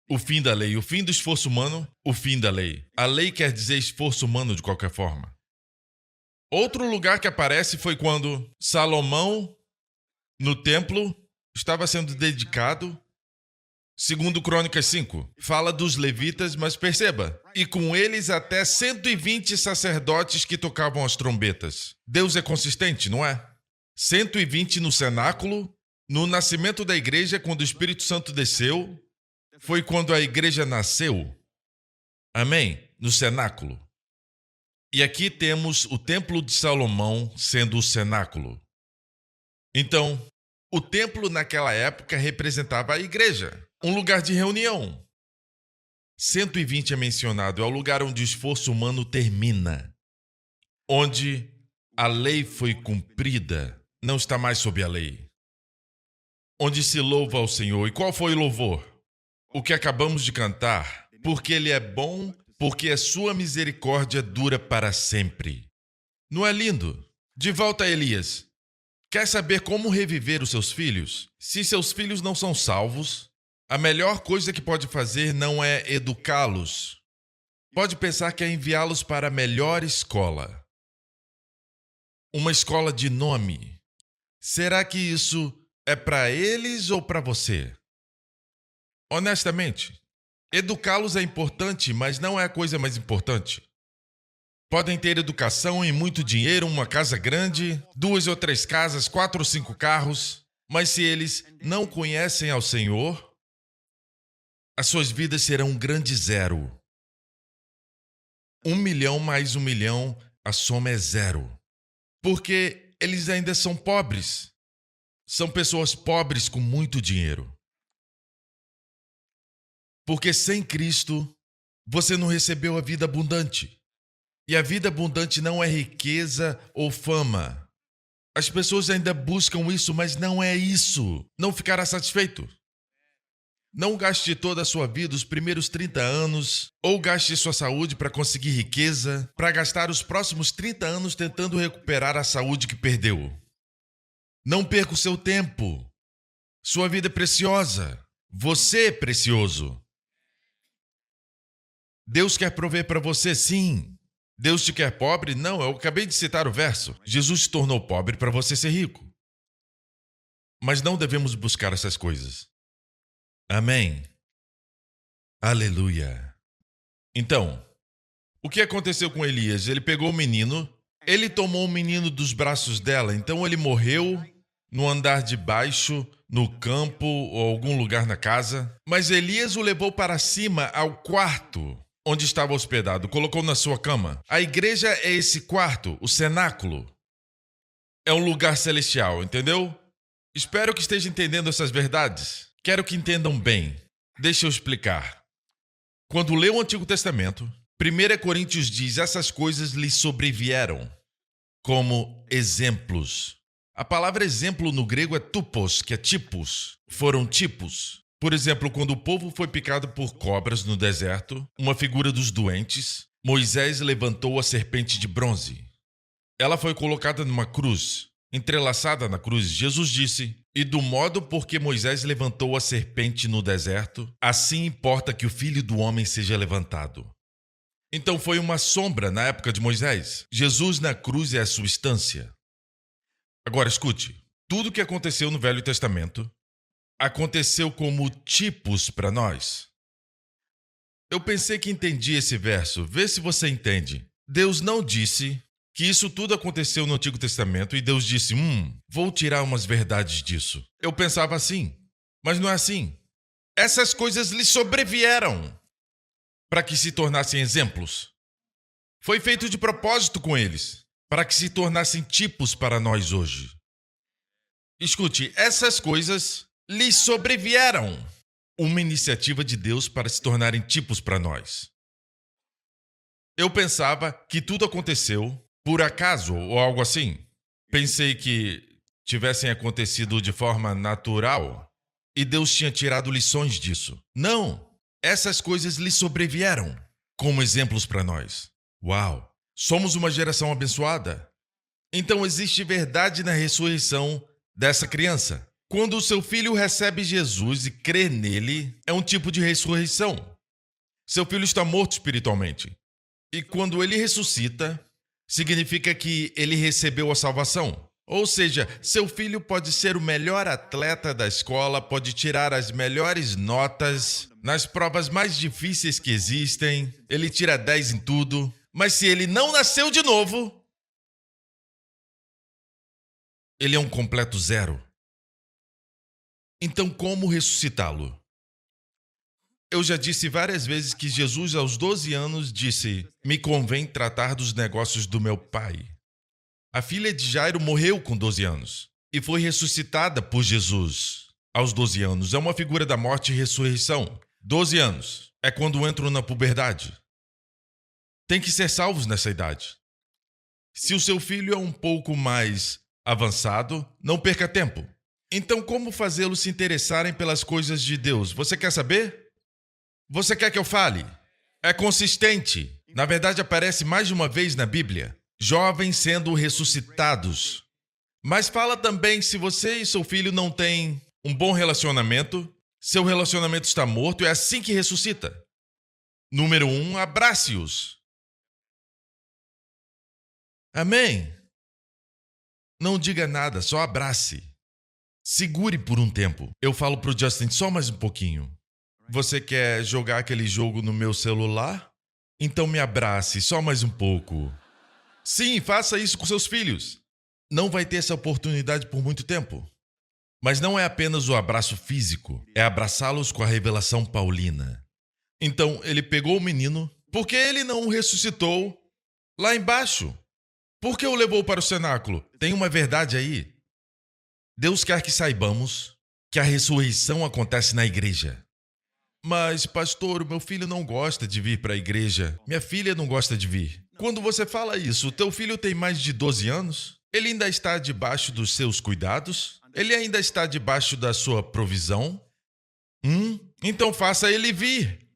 O fim da lei, o fim do esforço humano, o fim da lei. A lei quer dizer esforço humano de qualquer forma. Outro lugar que aparece foi quando Salomão, no templo, estava sendo dedicado. Segundo Crônicas 5, fala dos levitas, mas perceba, e com eles até 120 sacerdotes que tocavam as trombetas. Deus é consistente, não é? 120 no cenáculo, no nascimento da igreja, quando o Espírito Santo desceu, foi quando a igreja nasceu. Amém? No cenáculo. E aqui temos o templo de Salomão sendo o cenáculo. Então, o templo naquela época representava a igreja. Um lugar de reunião. 120 é mencionado, é o lugar onde o esforço humano termina. Onde a lei foi cumprida, não está mais sob a lei. Onde se louva ao Senhor. E qual foi o louvor? O que acabamos de cantar. Porque Ele é bom, porque a sua misericórdia dura para sempre. Não é lindo? De volta a Elias. Quer saber como reviver os seus filhos? Se seus filhos não são salvos, a melhor coisa que pode fazer não é educá-los. Pode pensar que é enviá-los para a melhor escola. Uma escola de nome. Será que isso é para eles ou para você? Honestamente, educá-los é importante, mas não é a coisa mais importante. Podem ter educação e muito dinheiro, uma casa grande, 2 ou 3 casas, 4 ou 5 carros, mas se eles não conhecem ao Senhor, as suas vidas serão um grande zero. 1 milhão mais 1 milhão, a soma é zero. Porque eles ainda são pobres. São pessoas pobres com muito dinheiro. Porque sem Cristo, você não recebeu a vida abundante. E a vida abundante não é riqueza ou fama. As pessoas ainda buscam isso, mas não é isso. Não ficará satisfeito. Não gaste toda a sua vida, os primeiros 30 anos, ou gaste sua saúde para conseguir riqueza, para gastar os próximos 30 anos tentando recuperar a saúde que perdeu. Não perca o seu tempo. Sua vida é preciosa. Você é precioso. Deus quer prover para você, sim. Deus te quer pobre? Não, eu acabei de citar o verso. Jesus se tornou pobre para você ser rico. Mas não devemos buscar essas coisas. Amém. Aleluia. Então, o que aconteceu com Elias? Ele pegou o menino, ele tomou o menino dos braços dela, então ele morreu no andar de baixo, no campo ou algum lugar na casa. Mas Elias o levou para cima ao quarto onde estava hospedado, colocou na sua cama. A igreja é esse quarto, o cenáculo. É um lugar celestial, entendeu? Espero que esteja entendendo essas verdades. Quero que entendam bem. Deixa eu explicar. Quando lê o Antigo Testamento, 1 Coríntios diz: essas coisas lhe sobrevieram como exemplos. A palavra exemplo no grego é tupos, que é tipos. Foram tipos. Por exemplo, quando o povo foi picado por cobras no deserto, uma figura dos doentes, Moisés levantou a serpente de bronze. Ela foi colocada numa cruz, entrelaçada na cruz. Jesus disse: e do modo por que Moisés levantou a serpente no deserto, assim importa que o Filho do Homem seja levantado. Então foi uma sombra na época de Moisés. Jesus na cruz é a substância. Agora escute, tudo o que aconteceu no Velho Testamento aconteceu como tipos para nós. Eu pensei que entendi esse verso. Vê se você entende. Deus não disse que isso tudo aconteceu no Antigo Testamento e Deus disse, vou tirar umas verdades disso. Eu pensava assim, mas não é assim. Essas coisas lhe sobrevieram para que se tornassem exemplos. Foi feito de propósito com eles, para que se tornassem tipos para nós hoje. Escute, essas coisas lhes sobrevieram. Uma iniciativa de Deus para se tornarem tipos para nós. Eu pensava que tudo aconteceu por acaso ou algo assim. Pensei que tivessem acontecido de forma natural e Deus tinha tirado lições disso. Não! Essas coisas lhe sobrevieram como exemplos para nós. Uau! Somos uma geração abençoada. Então existe verdade na ressurreição dessa criança. Quando o seu filho recebe Jesus e crê nele, é um tipo de ressurreição. Seu filho está morto espiritualmente. E quando ele ressuscita, significa que ele recebeu a salvação. Ou seja, seu filho pode ser o melhor atleta da escola, pode tirar as melhores notas nas provas mais difíceis que existem, ele tira 10 em tudo, mas se ele não nasceu de novo, ele é um completo zero. Então, como ressuscitá-lo? Eu já disse várias vezes que Jesus, aos 12 anos, disse: "Me convém tratar dos negócios do meu pai." A filha de Jairo morreu com 12 anos e foi ressuscitada por Jesus aos 12 anos. É uma figura da morte e ressurreição. 12 anos é quando entram na puberdade. Tem que ser salvos nessa idade. Se o seu filho é um pouco mais avançado, não perca tempo. Então, como fazê-los se interessarem pelas coisas de Deus? Você quer saber? Você quer que eu fale? É consistente. Na verdade, aparece mais de uma vez na Bíblia. Jovens sendo ressuscitados. Mas fala também se você e seu filho não têm um bom relacionamento, seu relacionamento está morto, é assim que ressuscita. Número 1, abrace-os. Amém? Não diga nada, só abrace. Segure por um tempo. Eu falo pro Justin, só mais um pouquinho. Você quer jogar aquele jogo no meu celular? Então me abrace, só mais um pouco. Sim, faça isso com seus filhos. Não vai ter essa oportunidade por muito tempo. Mas não é apenas o abraço físico, é abraçá-los com a revelação paulina. Então, ele pegou o menino, porque ele não o ressuscitou lá embaixo. Por que o levou para o cenáculo? Tem uma verdade aí. Deus quer que saibamos que a ressurreição acontece na igreja. Mas, pastor, o meu filho não gosta de vir para a igreja. Minha filha não gosta de vir. Quando você fala isso, o teu filho tem mais de 12 anos? Ele ainda está debaixo dos seus cuidados? Ele ainda está debaixo da sua provisão? Então faça ele vir.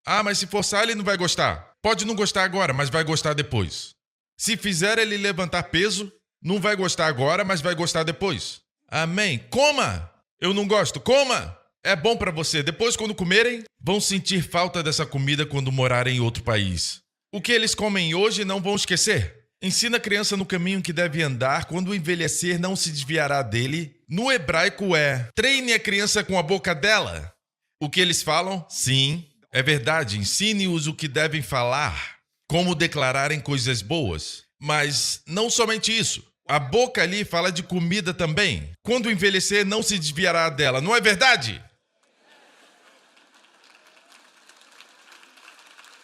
Ah, mas se forçar, ele não vai gostar. Pode não gostar agora, mas vai gostar depois. Se fizer ele levantar peso, não vai gostar agora, mas vai gostar depois. Amém. Coma! Eu não gosto. Coma! É bom para você. Depois, quando comerem, vão sentir falta dessa comida quando morarem em outro país. O que eles comem hoje não vão esquecer. Ensina a criança no caminho que deve andar. Quando envelhecer, não se desviará dele. No hebraico é: treine a criança com a boca dela. O que eles falam? Sim, é verdade. Ensine-os o que devem falar. Como declararem coisas boas. Mas não somente isso. A boca ali fala de comida também. Quando envelhecer, não se desviará dela. Não é verdade?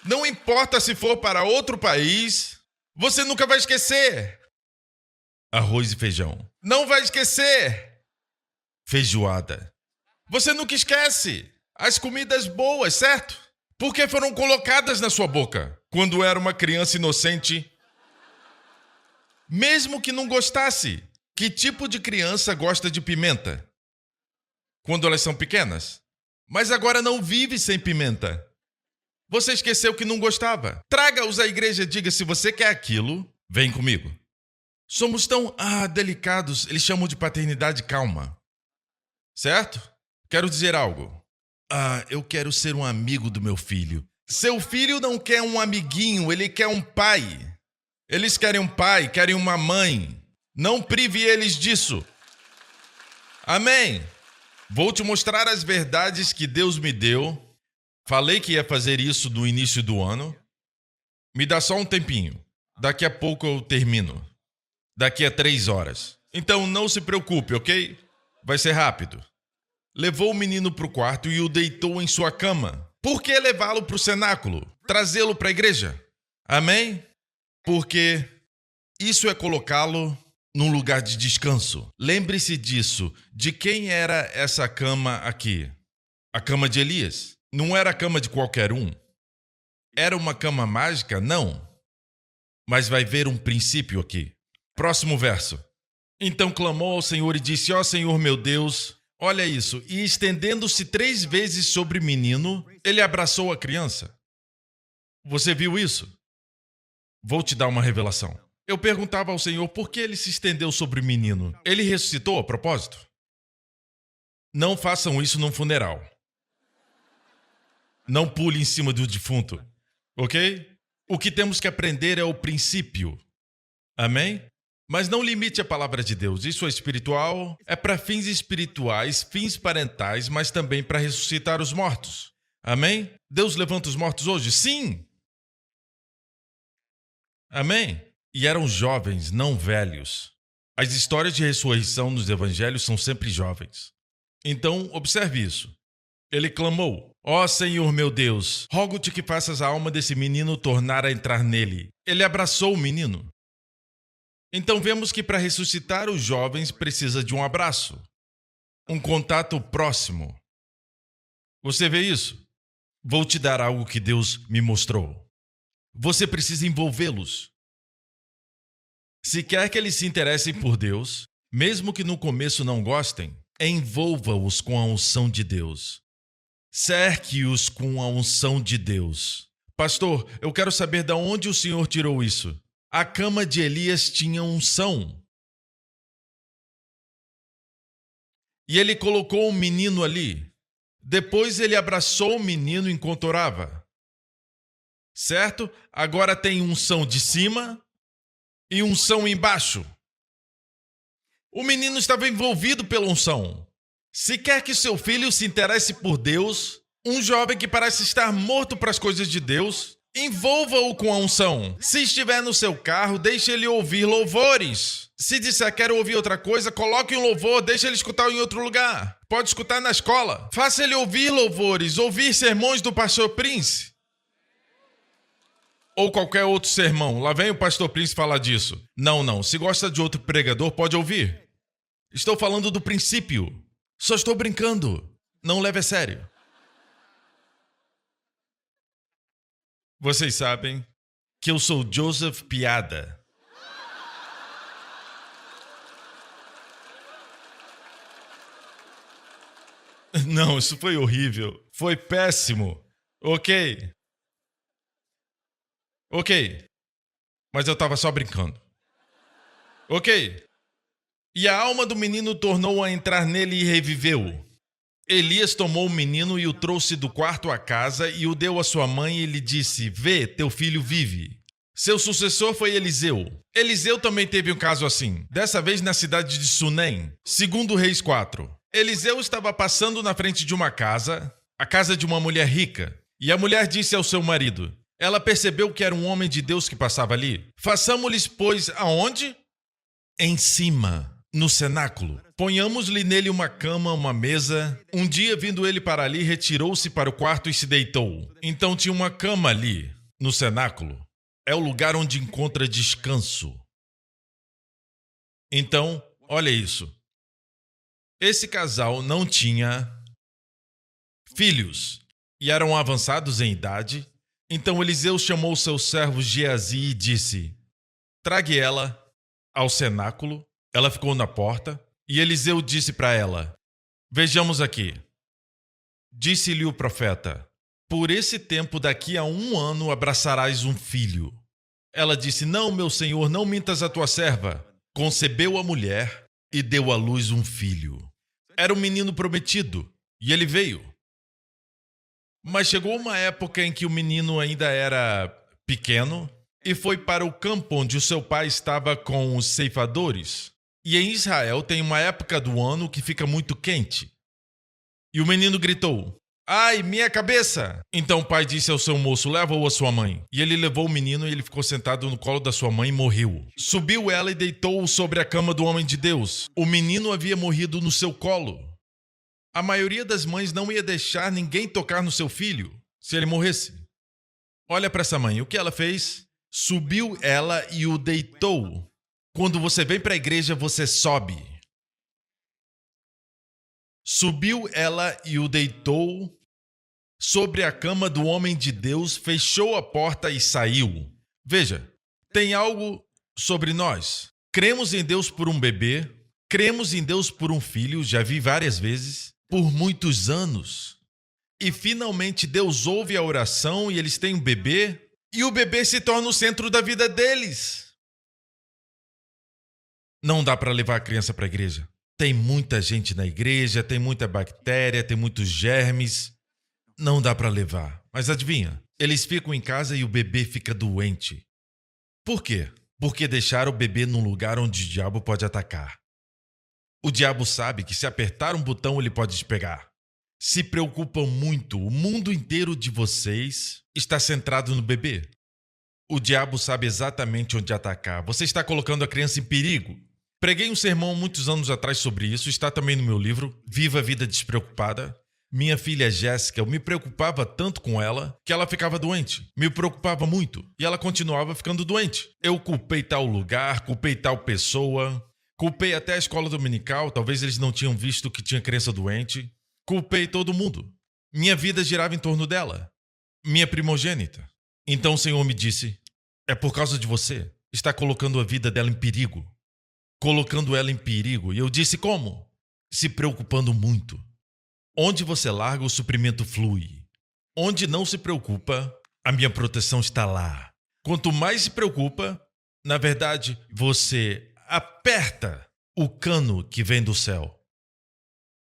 Não importa se for para outro país, você nunca vai esquecer. Arroz e feijão. Não vai esquecer. Feijoada. Você nunca esquece. As comidas boas, certo? Porque foram colocadas na sua boca quando era uma criança inocente. Mesmo que não gostasse. Que tipo de criança gosta de pimenta? Quando elas são pequenas. Mas agora não vive sem pimenta. Você esqueceu que não gostava. Traga-os à igreja e diga: se você quer aquilo, vem comigo. Somos tão delicados, eles chamam de paternidade calma. Certo? Quero dizer algo. Eu quero ser um amigo do meu filho. Seu filho não quer um amiguinho, ele quer um pai. Eles querem um pai, querem uma mãe. Não prive eles disso. Amém? Vou te mostrar as verdades que Deus me deu. Falei que ia fazer isso no início do ano. Me dá só um tempinho. Daqui a pouco eu termino. Daqui a 3 horas. Então não se preocupe, ok? Vai ser rápido. Levou o menino para o quarto e o deitou em sua cama. Por que levá-lo para o cenáculo? Trazê-lo para a igreja? Amém? Porque isso é colocá-lo num lugar de descanso. Lembre-se disso. De quem era essa cama aqui? A cama de Elias. Não era a cama de qualquer um. Era uma cama mágica? Não. Mas vai ver um princípio aqui. Próximo verso. Então clamou ao Senhor e disse: ó Senhor meu Deus, olha isso. E estendendo-se 3 vezes sobre o menino, ele abraçou a criança. Você viu isso? Vou te dar uma revelação. Eu perguntava ao Senhor por que ele se estendeu sobre o menino. Ele ressuscitou a propósito? Não façam isso num funeral. Não pule em cima do defunto. Ok? O que temos que aprender é o princípio. Amém? Mas não limite a palavra de Deus. Isso é espiritual, é para fins espirituais, fins parentais, mas também para ressuscitar os mortos. Amém? Deus levanta os mortos hoje? Sim! Amém? E eram jovens, não velhos. As histórias de ressurreição nos evangelhos são sempre jovens. Então, observe isso. Ele clamou: ó Senhor meu Deus, rogo-te que faças a alma desse menino tornar a entrar nele. Ele abraçou o menino. Então vemos que para ressuscitar os jovens precisa de um abraço, um contato próximo. Você vê isso? Vou te dar algo que Deus me mostrou. Você precisa envolvê-los. Se quer que eles se interessem por Deus, mesmo que no começo não gostem, envolva-os com a unção de Deus. Cerque-os com a unção de Deus. Pastor, eu quero saber de onde o Senhor tirou isso. A cama de Elias tinha unção. E ele colocou um menino ali. Depois ele abraçou o menino enquanto orava. Certo? Agora tem unção de cima e unção embaixo. O menino estava envolvido pela unção. Se quer que seu filho se interesse por Deus, um jovem que parece estar morto para as coisas de Deus, envolva-o com a unção. Se estiver no seu carro, deixe ele ouvir louvores. Se disser quero ouvir outra coisa, coloque um louvor, deixe ele escutar em outro lugar. Pode escutar na escola. Faça ele ouvir louvores, ouvir sermões do pastor Prince. Ou qualquer outro sermão. Lá vem o pastor Prince falar disso. Não. Se gosta de outro pregador, pode ouvir. Estou falando do princípio. Só estou brincando. Não leve a sério. Vocês sabem que eu sou Joseph Piada. Não, isso foi horrível. Foi péssimo. Ok. Mas eu estava só brincando. Ok. E a alma do menino tornou a entrar nele e reviveu. Elias tomou o menino e o trouxe do quarto à casa e o deu à sua mãe e lhe disse: vê, teu filho vive. Seu sucessor foi Eliseu. Eliseu também teve um caso assim, dessa vez na cidade de Sunem, segundo Reis 4. Eliseu estava passando na frente de uma casa, a casa de uma mulher rica, e a mulher disse ao seu marido, ela percebeu que era um homem de Deus que passava ali. Façamos-lhes, pois, aonde? Em cima. No cenáculo. Ponhamos-lhe nele uma cama, uma mesa. Um dia, vindo ele para ali, retirou-se para o quarto e se deitou. Então tinha uma cama ali, no cenáculo. É o lugar onde encontra descanso. Então, olha isso. Esse casal não tinha filhos e eram avançados em idade. Então Eliseu chamou seus servos Geazi e disse: trague ela ao cenáculo. Ela ficou na porta, e Eliseu disse para ela: vejamos aqui. Disse-lhe o profeta: por esse tempo daqui a 1 ano abraçarás um filho. Ela disse: não, meu senhor, não mintas a tua serva. Concebeu a mulher e deu à luz um filho. Era um menino prometido, e ele veio. Mas chegou uma época em que o menino ainda era pequeno, e foi para o campo onde o seu pai estava com os ceifadores. E em Israel tem uma época do ano que fica muito quente. E o menino gritou: ai, minha cabeça! Então o pai disse ao seu moço: leva-o à sua mãe. E ele levou o menino e ele ficou sentado no colo da sua mãe e morreu. Subiu ela e deitou-o sobre a cama do homem de Deus. O menino havia morrido no seu colo. A maioria das mães não ia deixar ninguém tocar no seu filho se ele morresse. Olha para essa mãe, o que ela fez? Subiu ela e o deitou Quando você vem para a igreja, você sobe. Subiu ela e o deitou sobre a cama do homem de Deus, fechou a porta e saiu. Veja, tem algo sobre nós. Cremos em Deus por um bebê, cremos em Deus por um filho, já vi várias vezes, por muitos anos. E finalmente Deus ouve a oração e eles têm um bebê, e o bebê se torna o centro da vida deles. Não dá para levar a criança para a igreja. Tem muita gente na igreja, tem muita bactéria, tem muitos germes. Não dá para levar. Mas adivinha? Eles ficam em casa e o bebê fica doente. Por quê? Porque deixaram o bebê num lugar onde o diabo pode atacar. O diabo sabe que se apertar um botão ele pode te pegar. Se preocupam muito. O mundo inteiro de vocês está centrado no bebê. O diabo sabe exatamente onde atacar. Você está colocando a criança em perigo. Preguei um sermão muitos anos atrás sobre isso, está também no meu livro, Viva a Vida Despreocupada. Minha filha Jéssica, eu me preocupava tanto com ela que ela ficava doente. Me preocupava muito e ela continuava ficando doente. Eu culpei tal lugar, culpei tal pessoa, culpei até a escola dominical, talvez eles não tinham visto que tinha criança doente. Culpei todo mundo. Minha vida girava em torno dela, minha primogênita. Então o Senhor me disse, é por causa de você, está colocando a vida dela em perigo. Colocando ela em perigo. E eu disse, como? Se preocupando muito. Onde você larga, o suprimento flui. Onde não se preocupa, a minha proteção está lá. Quanto mais se preocupa, na verdade, você aperta o cano que vem do céu.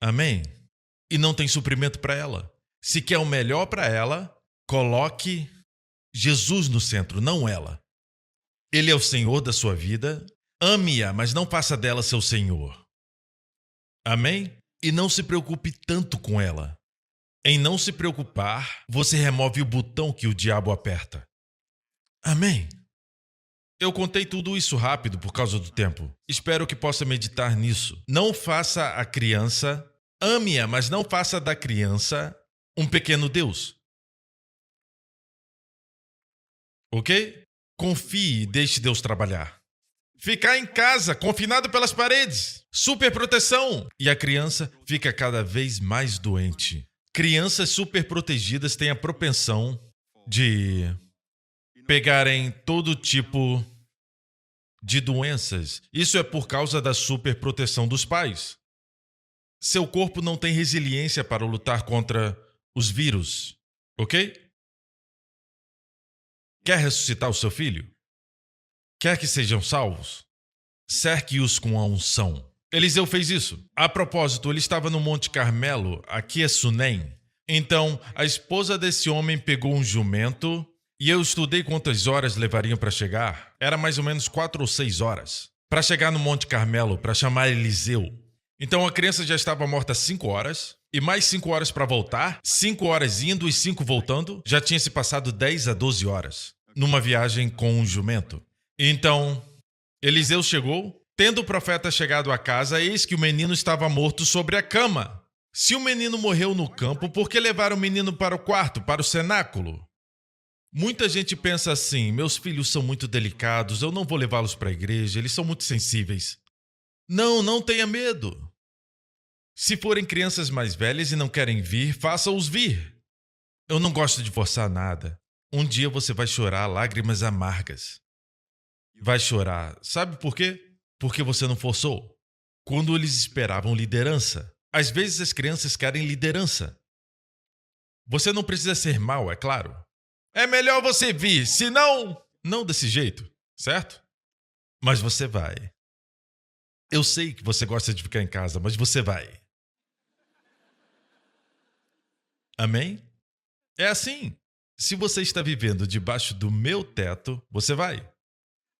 Amém? E não tem suprimento para ela. Se quer o melhor para ela, coloque Jesus no centro, não ela. Ele é o Senhor da sua vida. Ame-a, mas não faça dela seu Senhor. Amém? E não se preocupe tanto com ela. Em não se preocupar, você remove o botão que o diabo aperta. Amém? Eu contei tudo isso rápido por causa do tempo. Espero que possa meditar nisso. Não faça a criança, ame-a, mas não faça da criança um pequeno Deus. Ok? Confie e deixe Deus trabalhar. Ficar em casa, confinado pelas paredes. Super proteção. E a criança fica cada vez mais doente. Crianças super protegidas têm a propensão de pegarem todo tipo de doenças. Isso é por causa da super proteção dos pais. Seu corpo não tem resiliência para lutar contra os vírus. Ok? Quer ressuscitar o seu filho? Quer que sejam salvos? Cerque-os com a unção. Eliseu fez isso. A propósito, ele estava no Monte Carmelo, aqui é Sunem. Então, a esposa desse homem pegou um jumento e eu estudei quantas horas levariam para chegar. Era mais ou menos 4 ou 6 horas. Para chegar no Monte Carmelo, para chamar Eliseu. Então, a criança já estava morta 5 horas. E mais 5 horas para voltar. 5 horas indo e 5 voltando. Já tinha se passado 10 a 12 horas. Numa viagem com um jumento. Então, Eliseu chegou, tendo o profeta chegado à casa, eis que o menino estava morto sobre a cama. Se o menino morreu no campo, por que levar o menino para o quarto, para o cenáculo? Muita gente pensa assim, meus filhos são muito delicados, eu não vou levá-los para a igreja, eles são muito sensíveis. Não, não tenha medo. Se forem crianças mais velhas e não querem vir, faça-os vir. Eu não gosto de forçar nada. Um dia você vai chorar lágrimas amargas. Vai chorar. Sabe por quê? Porque você não forçou. Quando eles esperavam liderança. Às vezes as crianças querem liderança. Você não precisa ser mau, é claro. É melhor você vir, senão... Não desse jeito, certo? Mas você vai. Eu sei que você gosta de ficar em casa, mas você vai. Amém? É assim. Se você está vivendo debaixo do meu teto, você vai.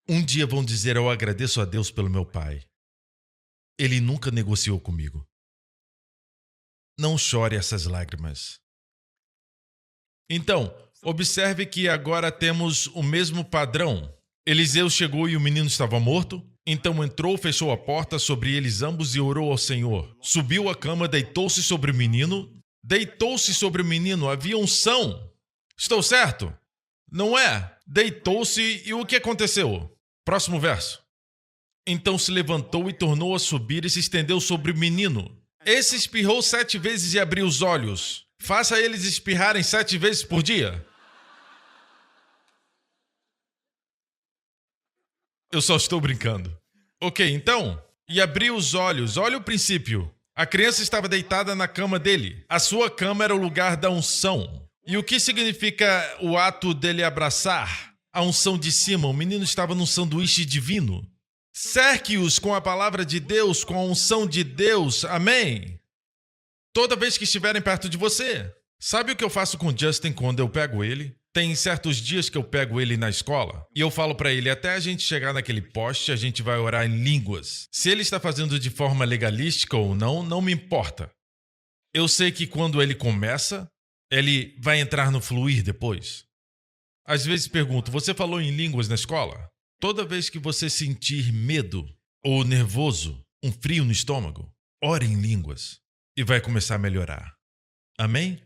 Um dia vão dizer, eu agradeço a Deus pelo meu pai. Ele nunca negociou comigo. Não chore essas lágrimas. Então, observe que agora temos o mesmo padrão. Eliseu chegou e o menino estava morto. Então entrou, fechou a porta sobre eles ambos e orou ao Senhor. Subiu à cama, deitou-se sobre o menino. Deitou-se sobre o menino, havia unção. Estou certo? Não é? Deitou-se e o que aconteceu? Próximo verso. Então se levantou e tornou a subir e se estendeu sobre o menino. Esse espirrou 7 vezes e abriu os olhos. Faça eles espirrarem 7 vezes por dia. Eu só estou brincando. Ok, então, e abriu os olhos. Olha o princípio. A criança estava deitada na cama dele. A sua cama era o lugar da unção. E o que significa o ato dele abraçar? A unção de cima. O menino estava num sanduíche divino. Cerque-os com a palavra de Deus, com a unção de Deus. Amém? Toda vez que estiverem perto de você. Sabe o que eu faço com o Justin quando eu pego ele? Tem certos dias que eu pego ele na escola e eu falo pra ele, até a gente chegar naquele poste, a gente vai orar em línguas. Se ele está fazendo de forma legalística ou não, não me importa. Eu sei que quando ele começa, ele vai entrar no fluir depois. Às vezes pergunto, você falou em línguas na escola? Toda vez que você sentir medo ou nervoso, um frio no estômago, ore em línguas e vai começar a melhorar. Amém?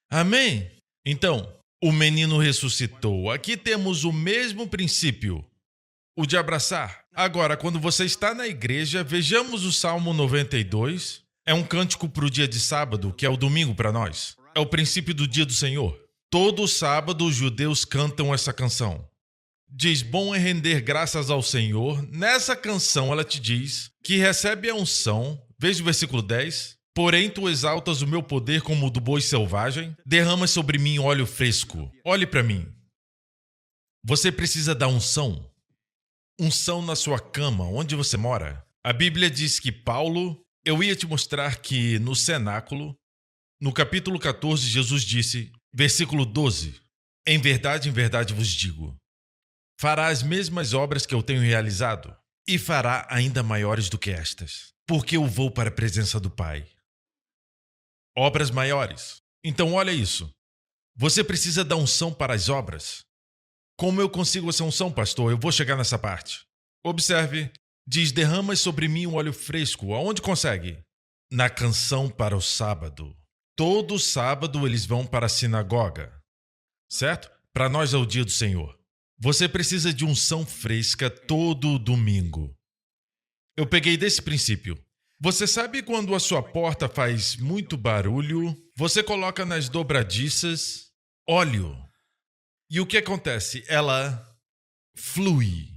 Amém? Então, o menino ressuscitou. Aqui temos o mesmo princípio, o de abraçar. Agora, quando você está na igreja, vejamos o Salmo 92. É um cântico para o dia de sábado, que é o domingo para nós. É o princípio do dia do Senhor. Todo sábado os judeus cantam essa canção. Diz, bom é render graças ao Senhor. Nessa canção ela te diz que recebe a unção. Veja o versículo 10. Porém, tu exaltas o meu poder como o do boi selvagem, derramas sobre mim óleo fresco. Olhe para mim. Você precisa da unção. Unção na sua cama, onde você mora. A Bíblia diz que Paulo, eu ia te mostrar que no cenáculo, no capítulo 14, Jesus disse, versículo 12, em verdade vos digo, fará as mesmas obras que eu tenho realizado, e fará ainda maiores do que estas, porque eu vou para a presença do Pai. Obras maiores. Então, olha isso. Você precisa da unção para as obras. Como eu consigo essa unção, pastor? Eu vou chegar nessa parte. Observe. Diz, derramas sobre mim um óleo fresco. Aonde consegue? Na canção para o sábado. Todo sábado eles vão para a sinagoga. Certo? Para nós é o dia do Senhor. Você precisa de unção fresca todo domingo. Eu peguei desse princípio. Você sabe quando a sua porta faz muito barulho, você coloca nas dobradiças óleo. E o que acontece? Ela flui.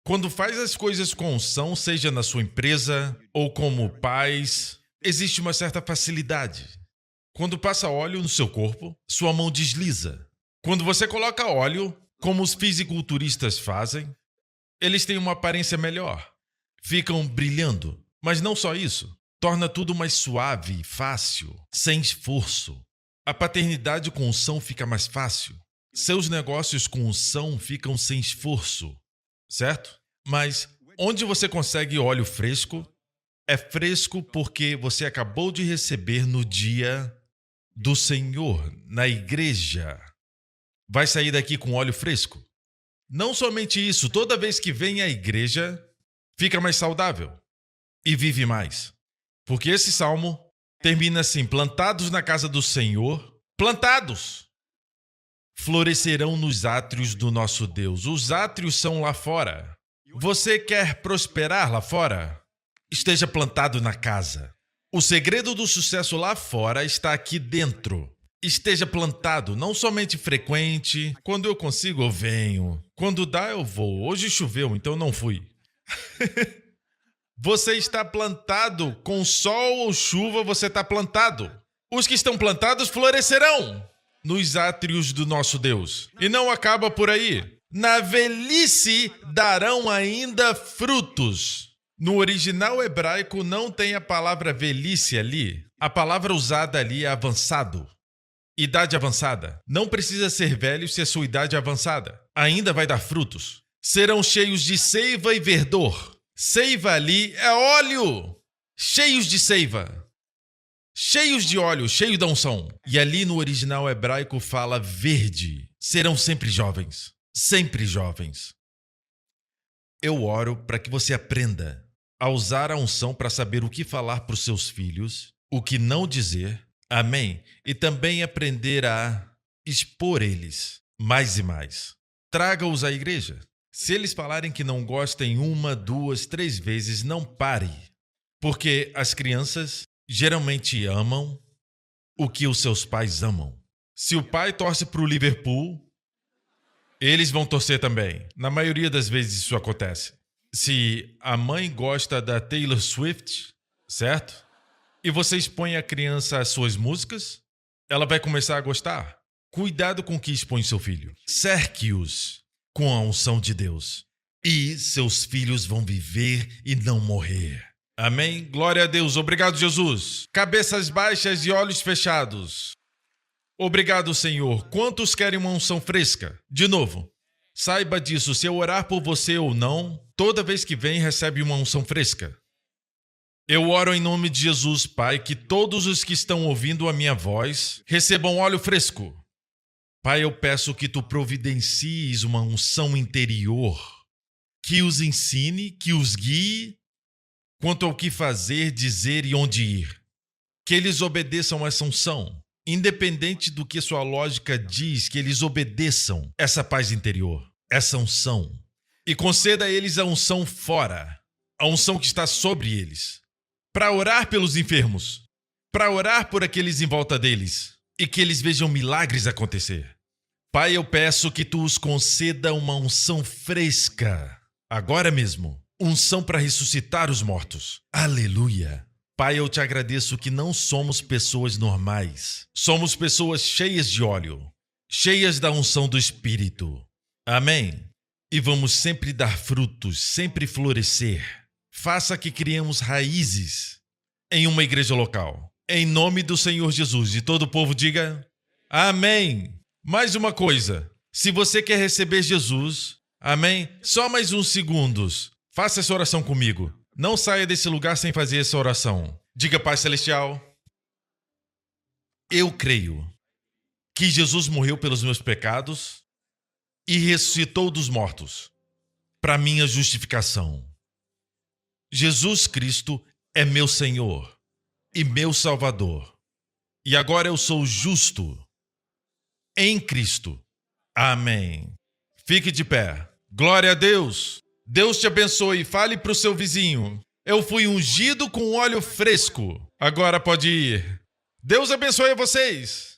Quando faz as coisas com unção, seja na sua empresa ou como pais, existe uma certa facilidade. Quando passa óleo no seu corpo, sua mão desliza. Quando você coloca óleo, como os fisiculturistas fazem, eles têm uma aparência melhor. Ficam brilhando. Mas não só isso, torna tudo mais suave, fácil, sem esforço. A paternidade com unção fica mais fácil. Seus negócios com unção ficam sem esforço, certo? Mas onde você consegue óleo fresco, é fresco porque você acabou de receber no dia do Senhor, na igreja. Vai sair daqui com óleo fresco? Não somente isso, toda vez que vem à igreja, fica mais saudável. E vive mais. Porque esse salmo termina assim, plantados na casa do Senhor, plantados, florescerão nos átrios do nosso Deus. Os átrios são lá fora. Você quer prosperar lá fora? Esteja plantado na casa. O segredo do sucesso lá fora está aqui dentro. Esteja plantado, não somente frequente. Quando eu consigo, eu venho. Quando dá, eu vou. Hoje choveu, então não fui. Você está plantado, com sol ou chuva você está plantado. Os que estão plantados florescerão nos átrios do nosso Deus. E não acaba por aí. Na velhice darão ainda frutos. No original hebraico não tem a palavra velhice ali. A palavra usada ali é avançado. Idade avançada. Não precisa ser velho se a sua idade é avançada. Ainda vai dar frutos. Serão cheios de seiva e verdor. Seiva ali é óleo, cheios de seiva, cheios de óleo, cheio da unção. E ali no original hebraico fala verde, serão sempre jovens, sempre jovens. Eu oro para que você aprenda a usar a unção para saber o que falar para os seus filhos, o que não dizer, amém? E também aprender a expor eles mais e mais. Traga-os à igreja. Se eles falarem que não gostem 1, 2, 3 vezes, não pare. Porque as crianças geralmente amam o que os seus pais amam. Se o pai torce para o Liverpool, eles vão torcer também. Na maioria das vezes isso acontece. Se a mãe gosta da Taylor Swift, certo? E você expõe a criança às suas músicas, ela vai começar a gostar. Cuidado com o que expõe seu filho. Cerque-os com a unção de Deus. E seus filhos vão viver e não morrer. Amém? Glória a Deus. Obrigado, Jesus. Cabeças baixas e olhos fechados. Obrigado, Senhor. Quantos querem uma unção fresca? De novo, saiba disso. Se eu orar por você ou não, toda vez que vem, recebe uma unção fresca. Eu oro em nome de Jesus, Pai, que todos os que estão ouvindo a minha voz recebam óleo fresco. Pai, eu peço que tu providencies uma unção interior, que os ensine, que os guie quanto ao que fazer, dizer e onde ir. Que eles obedeçam a essa unção. Independente do que sua lógica diz, que eles obedeçam essa paz interior, essa unção. E conceda a eles a unção fora, a unção que está sobre eles, para orar pelos enfermos, para orar por aqueles em volta deles e que eles vejam milagres acontecer. Pai, eu peço que tu os conceda uma unção fresca, agora mesmo, unção para ressuscitar os mortos. Aleluia! Pai, eu te agradeço que não somos pessoas normais. Somos pessoas cheias de óleo, cheias da unção do Espírito. Amém? E vamos sempre dar frutos, sempre florescer. Faça que criemos raízes em uma igreja local. Em nome do Senhor Jesus. E todo o povo diga amém. Mais uma coisa. Se você quer receber Jesus, amém? Só mais uns segundos. Faça essa oração comigo. Não saia desse lugar sem fazer essa oração. Diga, Pai Celestial, eu creio que Jesus morreu pelos meus pecados e ressuscitou dos mortos para minha justificação. Jesus Cristo é meu Senhor e meu Salvador. E agora eu sou justo em Cristo. Amém. Fique de pé. Glória a Deus. Deus te abençoe. Fale para o seu vizinho. Eu fui ungido com óleo fresco. Agora pode ir. Deus abençoe vocês.